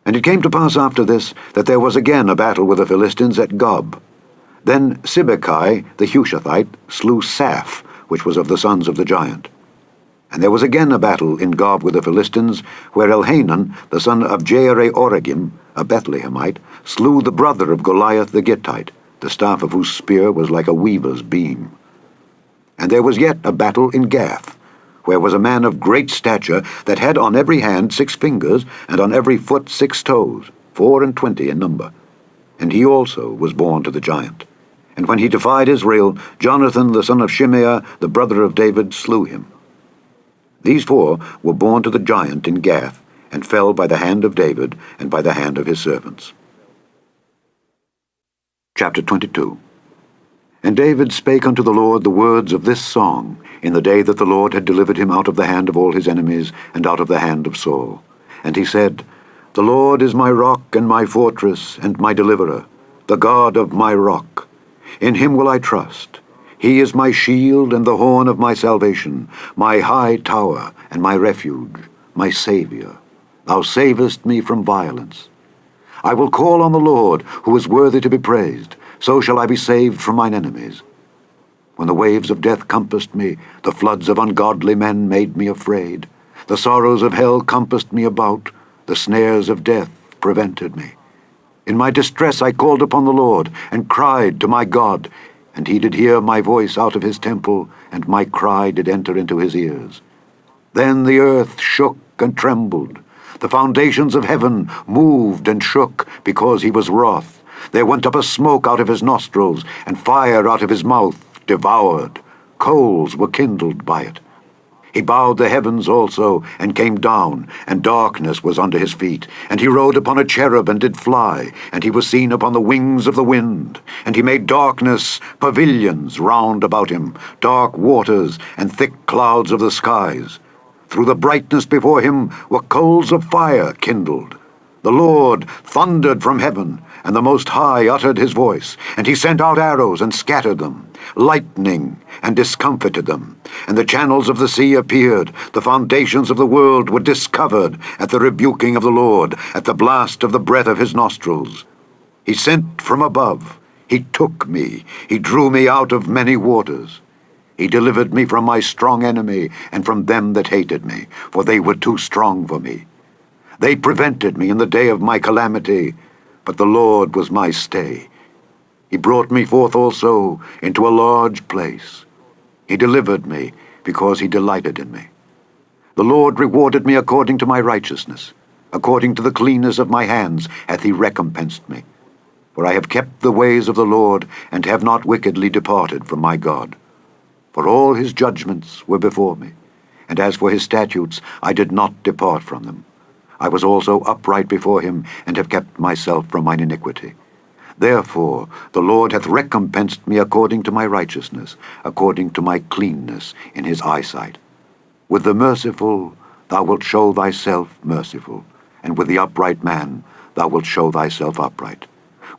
And it came to pass after this, that there was again a battle with the Philistines at Gob. Then Sibbecai the Hushathite slew Saph, which was of the sons of the giant. And there was again a battle in Gob with the Philistines, where Elhanan, the son of Jaare-Oregim, a Bethlehemite, slew the brother of Goliath the Gittite, the staff of whose spear was like a weaver's beam. And there was yet a battle in Gath, where was a man of great stature, that had on every hand 6 fingers, and on every foot 6 toes, 24 in number. And he also was born to the giant. And when he defied Israel, Jonathan the son of Shimeah, the brother of David, slew him. These 4 were born to the giant in Gath, and fell by the hand of David, and by the hand of his servants. Chapter 22. And David spake unto the Lord the words of this song, in the day that the Lord had delivered him out of the hand of all his enemies, and out of the hand of Saul. And he said, The Lord is my rock and my fortress, and my deliverer, the God of my rock. In him will I trust. He is my shield and the horn of my salvation, my high tower and my refuge, my Saviour. Thou savest me from violence. I will call on the Lord, who is worthy to be praised. So shall I be saved from mine enemies. When the waves of death compassed me, the floods of ungodly men made me afraid. The sorrows of hell compassed me about, the snares of death prevented me. In my distress I called upon the Lord, and cried to my God, and he did hear my voice out of his temple, and my cry did enter into his ears. Then the earth shook and trembled. The foundations of heaven moved and shook, because he was wroth. There went up a smoke out of his nostrils, and fire out of his mouth devoured. Coals were kindled by it. He bowed the heavens also, and came down, and darkness was under his feet. And he rode upon a cherub, and did fly, and he was seen upon the wings of the wind. And he made darkness pavilions round about him, dark waters, and thick clouds of the skies. Through the brightness before him were coals of fire kindled. The Lord thundered from heaven, and the Most High uttered his voice, and he sent out arrows and scattered them, lightning and discomfited them. And the channels of the sea appeared, the foundations of the world were discovered at the rebuking of the Lord, at the blast of the breath of his nostrils. He sent from above, he took me, he drew me out of many waters. He delivered me from my strong enemy, and from them that hated me, for they were too strong for me. They prevented me in the day of my calamity, but the Lord was my stay. He brought me forth also into a large place. He delivered me, because he delighted in me. The Lord rewarded me according to my righteousness. According to the cleanness of my hands hath he recompensed me. For I have kept the ways of the Lord, and have not wickedly departed from my God. For all his judgments were before me, and as for his statutes, I did not depart from them. I was also upright before him, and have kept myself from mine iniquity. Therefore the Lord hath recompensed me according to my righteousness, according to my cleanness in his eyesight. With the merciful thou wilt show thyself merciful, and with the upright man thou wilt show thyself upright.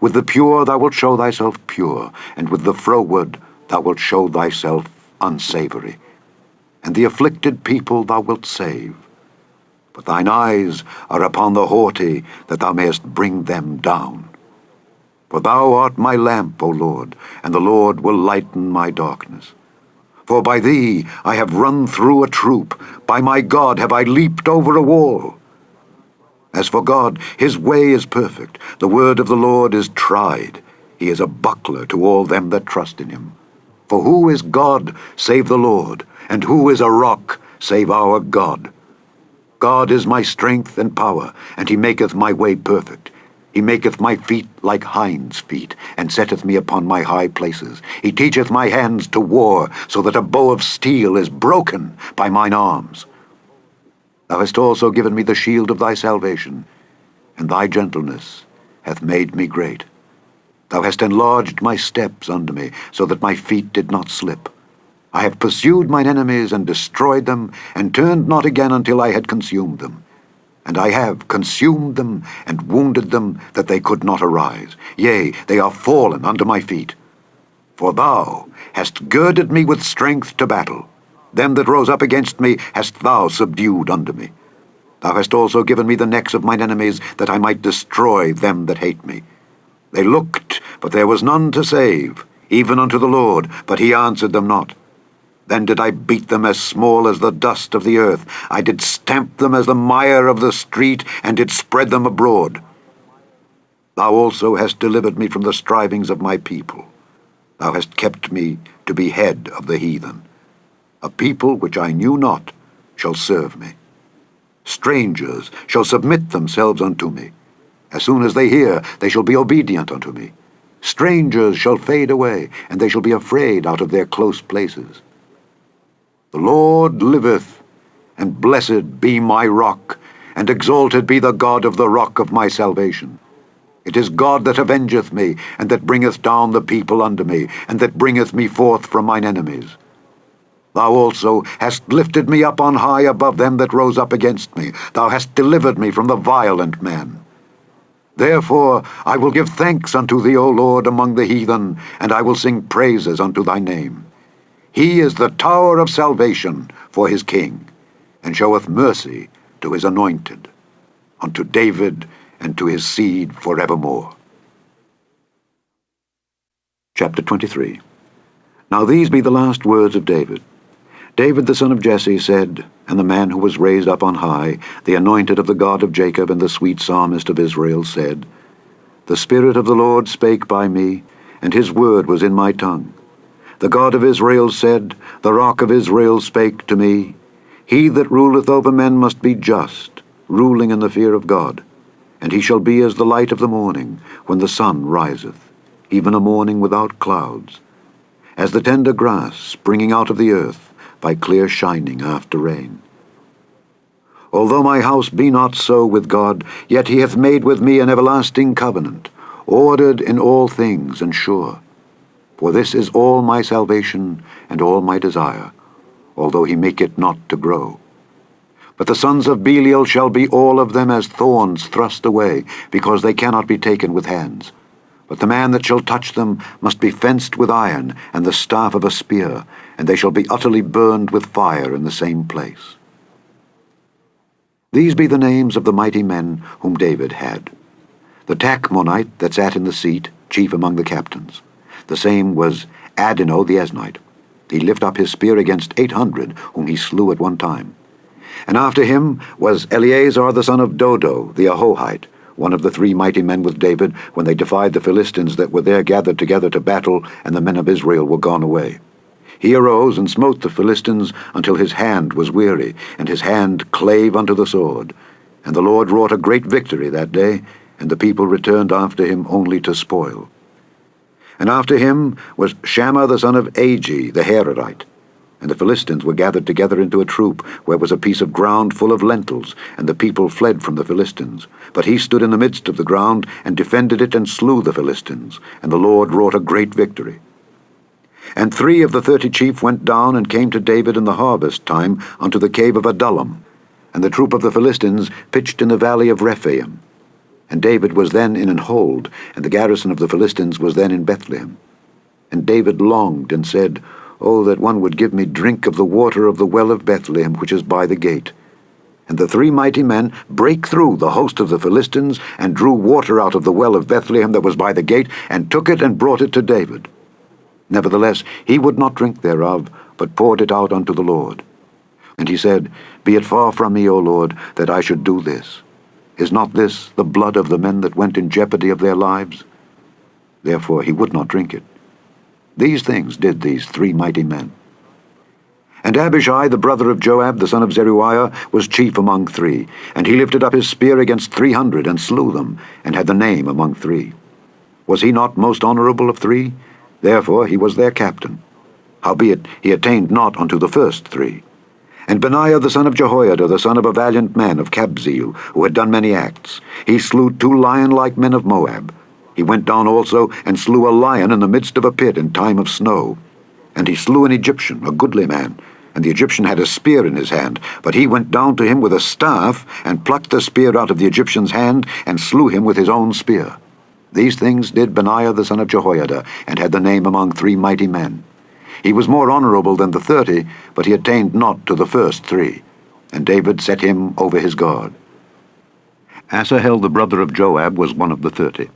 With the pure thou wilt show thyself pure, and with the froward thou wilt show thyself unsavory. And the afflicted people thou wilt save. But thine eyes are upon the haughty, that thou mayest bring them down. For thou art my lamp, O Lord, and the Lord will lighten my darkness. For by thee I have run through a troop, by my God have I leaped over a wall. As for God, his way is perfect, the word of the Lord is tried. He is a buckler to all them that trust in him. For who is God save the Lord, and who is a rock save our God? God is my strength and power, and he maketh my way perfect. He maketh my feet like hinds' feet, and setteth me upon my high places. He teacheth my hands to war, so that a bow of steel is broken by mine arms. Thou hast also given me the shield of thy salvation, and thy gentleness hath made me great. Thou hast enlarged my steps under me, so that my feet did not slip. I have pursued mine enemies and destroyed them, and turned not again until I had consumed them. And I have consumed them and wounded them, that they could not arise. Yea, they are fallen under my feet. For thou hast girded me with strength to battle. Them that rose up against me hast thou subdued under me. Thou hast also given me the necks of mine enemies, that I might destroy them that hate me. They looked, but there was none to save, even unto the Lord, but he answered them not. Then did I beat them as small as the dust of the earth. I did stamp them as the mire of the street, and did spread them abroad. Thou also hast delivered me from the strivings of my people. Thou hast kept me to be head of the heathen. A people which I knew not shall serve me. Strangers shall submit themselves unto me. As soon as they hear, they shall be obedient unto me. Strangers shall fade away, and they shall be afraid out of their close places. The Lord liveth, and blessed be my rock, and exalted be the God of the rock of my salvation. It is God that avengeth me, and that bringeth down the people under me, and that bringeth me forth from mine enemies. Thou also hast lifted me up on high above them that rose up against me. Thou hast delivered me from the violent man. Therefore I will give thanks unto thee, O Lord, among the heathen, and I will sing praises unto thy name. He is the tower of salvation for his king, and showeth mercy to his anointed, unto David and to his seed forevermore. Chapter 23. Now these be the last words of David. David the son of Jesse said, and the man who was raised up on high, the anointed of the God of Jacob, and the sweet psalmist of Israel, said, The Spirit of the Lord spake by me, and his word was in my tongue. The God of Israel said, The rock of Israel spake to me, He that ruleth over men must be just, ruling in the fear of God. And he shall be as the light of the morning, when the sun riseth, even a morning without clouds, as the tender grass springing out of the earth, by clear shining after rain. Although my house be not so with God, yet he hath made with me an everlasting covenant, ordered in all things and sure. For this is all my salvation and all my desire, although he make it not to grow. But the sons of Belial shall be all of them as thorns thrust away, because they cannot be taken with hands. But the man that shall touch them must be fenced with iron, and the staff of a spear, and they shall be utterly burned with fire in the same place. These be the names of the mighty men whom David had. The Tachmonite that sat in the seat, chief among the captains. The same was Adino the Eznite. He lift up his spear against 800, whom he slew at one time. And after him was Eleazar the son of Dodo the Ahohite, one of the 3 mighty men with David, when they defied the Philistines that were there gathered together to battle, and the men of Israel were gone away. He arose and smote the Philistines until his hand was weary, and his hand clave unto the sword. And the Lord wrought a great victory that day, and the people returned after him only to spoil. And after him was Shammah the son of Agi the Hararite. And the Philistines were gathered together into a troop, where was a piece of ground full of lentils, and the people fled from the Philistines. But he stood in the midst of the ground, and defended it, and slew the Philistines, and the Lord wrought a great victory. And 3 of the 30 chief went down, and came to David in the harvest time unto the cave of Adullam, and the troop of the Philistines pitched in the valley of Rephaim. And David was then in an hold, and the garrison of the Philistines was then in Bethlehem. And David longed, and said, Oh, that one would give me drink of the water of the well of Bethlehem, which is by the gate. And the 3 mighty men brake through the host of the Philistines, and drew water out of the well of Bethlehem that was by the gate, and took it and brought it to David. Nevertheless he would not drink thereof, but poured it out unto the Lord. And he said, Be it far from me, O Lord, that I should do this. Is not this the blood of the men that went in jeopardy of their lives? Therefore he would not drink it. These things did these 3 mighty men. And Abishai, the brother of Joab, the son of Zeruiah, was chief among 3, and he lifted up his spear against 300, and slew them, and had the name among 3. Was he not most honorable of 3? Therefore he was their captain. Howbeit he attained not unto the first 3. And Benaiah the son of Jehoiada, the son of a valiant man of Kabzeel, who had done many acts, he slew 2 lion-like men of Moab. He went down also, and slew a lion in the midst of a pit in time of snow. And he slew an Egyptian, a goodly man, and the Egyptian had a spear in his hand. But he went down to him with a staff, and plucked the spear out of the Egyptian's hand, and slew him with his own spear. These things did Benaiah the son of Jehoiada, and had the name among 3 mighty men. He was more honorable than the 30, but he attained not to the first 3. And David set him over his guard. Asahel the brother of Joab was one of the 30.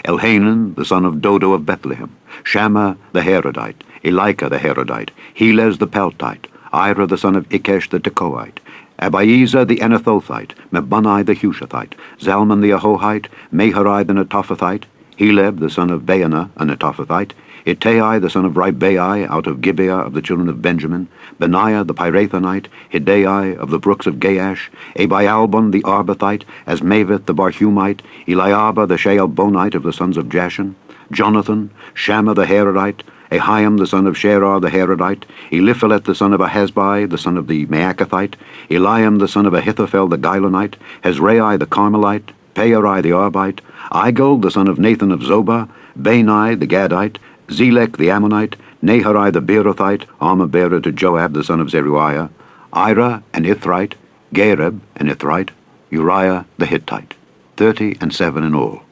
Elhanan the son of Dodo of Bethlehem, Shammah the Harodite, Elika the Harodite, Helez the Peltite, Ira the son of Ikesh the Tekoite, Abiezer the Anathothite, Mebunai the Hushathite, Zalman the Ahohite, Meharai the Netophathite, Heleb the son of Baanah a Netophathite, Ittai the son of Ribai out of Gibeah of the children of Benjamin, Benaiah the Pirathonite, Hidai of the brooks of Gaash, Abialbon the Arbathite, Asmaveth the Barhumite, Eliabah the Shaalbonite of the sons of Jashan, Jonathan, Shammah the Harodite, Ahiam the son of Sherar the Harodite, Eliphalet the son of Ahasbai the son of the Maacathite, Eliam the son of Ahithophel the Gilonite, Hezrai the Carmelite, Peorai the Arbite, Igel the son of Nathan of Zobah, Bani the Gadite, Zelek the Ammonite, Naharai the Beerothite, armor-bearer to Joab the son of Zeruiah, Ira an Ithrite, Gareb an Ithrite, Uriah the Hittite, 37 in all.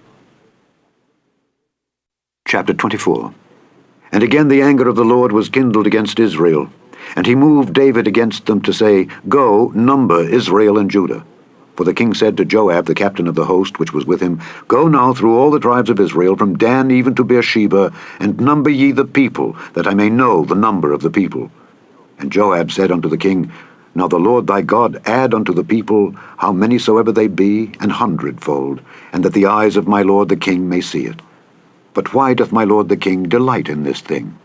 Chapter 24. And again the anger of the Lord was kindled against Israel, and he moved David against them to say, Go, number Israel and Judah. For the king said to Joab, the captain of the host which was with him, Go now through all the tribes of Israel, from Dan even to Beersheba, and number ye the people, that I may know the number of the people. And Joab said unto the king, Now the Lord thy God add unto the people how many soever they be, 100-fold, and that the eyes of my lord the king may see it. But why doth my lord the king delight in this thing?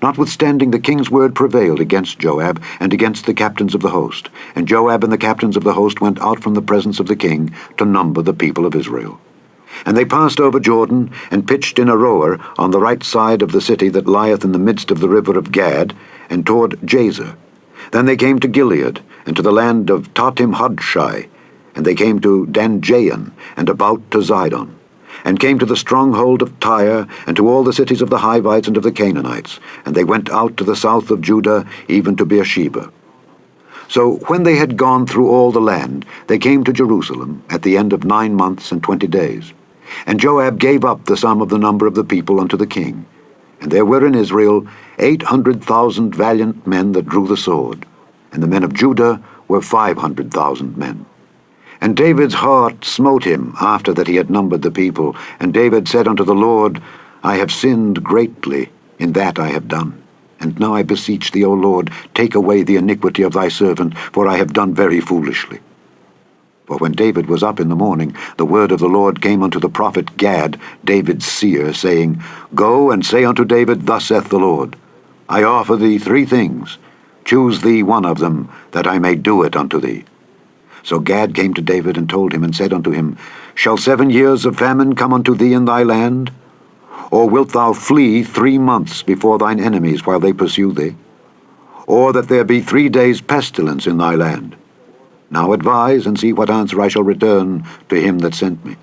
Notwithstanding the king's word prevailed against Joab and against the captains of the host, and Joab and the captains of the host went out from the presence of the king to number the people of Israel. And they passed over Jordan, and pitched in Aroer on the right side of the city that lieth in the midst of the river of Gad, and toward Jazer. Then they came to Gilead, and to the land of Tatim-Hodshai, and they came to Danjayan, and about to Zidon, and came to the stronghold of Tyre, and to all the cities of the Hivites and of the Canaanites, and they went out to the south of Judah, even to Beersheba. So when they had gone through all the land, they came to Jerusalem at the end of 9 months and 20 days. And Joab gave up the sum of the number of the people unto the king. And there were in Israel 800,000 valiant men that drew the sword, and the men of Judah were 500,000 men. And David's heart smote him after that he had numbered the people. And David said unto the Lord, I have sinned greatly, in that I have done. And now I beseech thee, O Lord, take away the iniquity of thy servant, for I have done very foolishly. For when David was up in the morning, the word of the Lord came unto the prophet Gad, David's seer, saying, Go and say unto David, Thus saith the Lord, I offer thee 3 things. Choose thee one of them, that I may do it unto thee. So Gad came to David and told him, and said unto him, Shall 7 years of famine come unto thee in thy land? Or wilt thou flee 3 months before thine enemies while they pursue thee? Or that there be 3 days' pestilence in thy land? Now advise, and see what answer I shall return to him that sent me.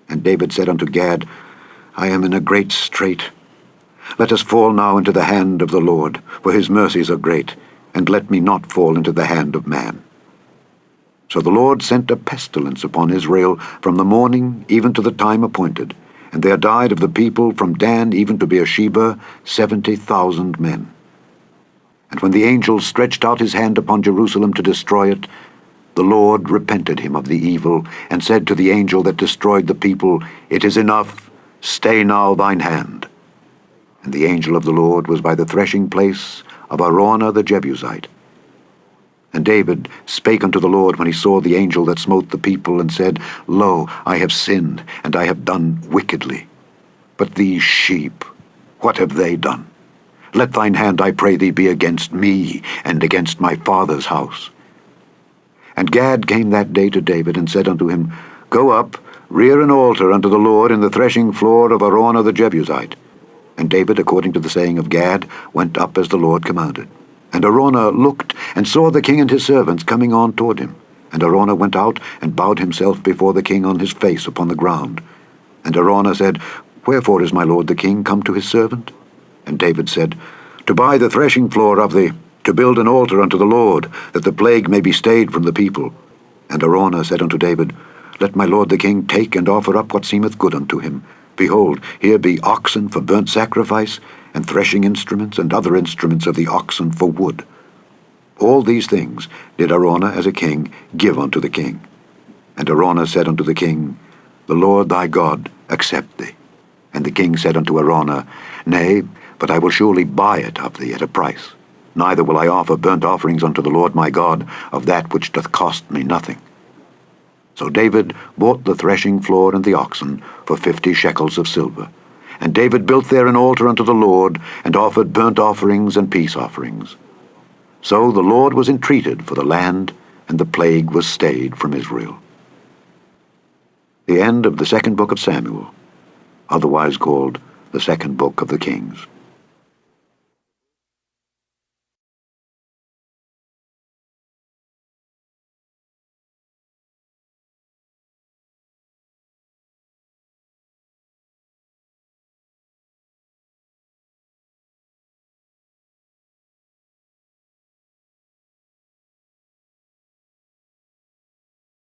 And David said unto Gad, I am in a great strait. Let us fall now into the hand of the Lord, for his mercies are great, and let me not fall into the hand of man. So the Lord sent a pestilence upon Israel from the morning even to the time appointed, and there died of the people from Dan even to Beersheba 70,000 men. And when the angel stretched out his hand upon Jerusalem to destroy it, the Lord repented him of the evil, and said to the angel that destroyed the people, It is enough, stay now thine hand. And the angel of the Lord was by the threshing place of Araunah the Jebusite. And David spake unto the Lord when he saw the angel that smote the people, and said, Lo, I have sinned, and I have done wickedly. But these sheep, what have they done? Let thine hand, I pray thee, be against me, and against my father's house. And Gad came that day to David, and said unto him, Go up, rear an altar unto the Lord in the threshing floor of Araunah the Jebusite. And David, according to the saying of Gad, went up as the Lord commanded. And Araunah looked, and saw the king and his servants coming on toward him. And Araunah went out, and bowed himself before the king on his face upon the ground. And Araunah said, Wherefore is my lord the king come to his servant? And David said, To buy the threshing floor of thee, to build an altar unto the Lord, that the plague may be stayed from the people. And Araunah said unto David, Let my lord the king take and offer up what seemeth good unto him. Behold, here be oxen for burnt sacrifice, and threshing instruments, and other instruments of the oxen for wood. All these things did Araunah as a king give unto the king. And Araunah said unto the king, The Lord thy God accept thee. And the king said unto Araunah, Nay, but I will surely buy it of thee at a price. Neither will I offer burnt offerings unto the Lord my God of that which doth cost me nothing. So David bought the threshing floor and the oxen for 50 shekels of silver. And David built there an altar unto the Lord, and offered burnt offerings and peace offerings. So the Lord was entreated for the land, and the plague was stayed from Israel. The end of the second book of Samuel, otherwise called the second book of the Kings.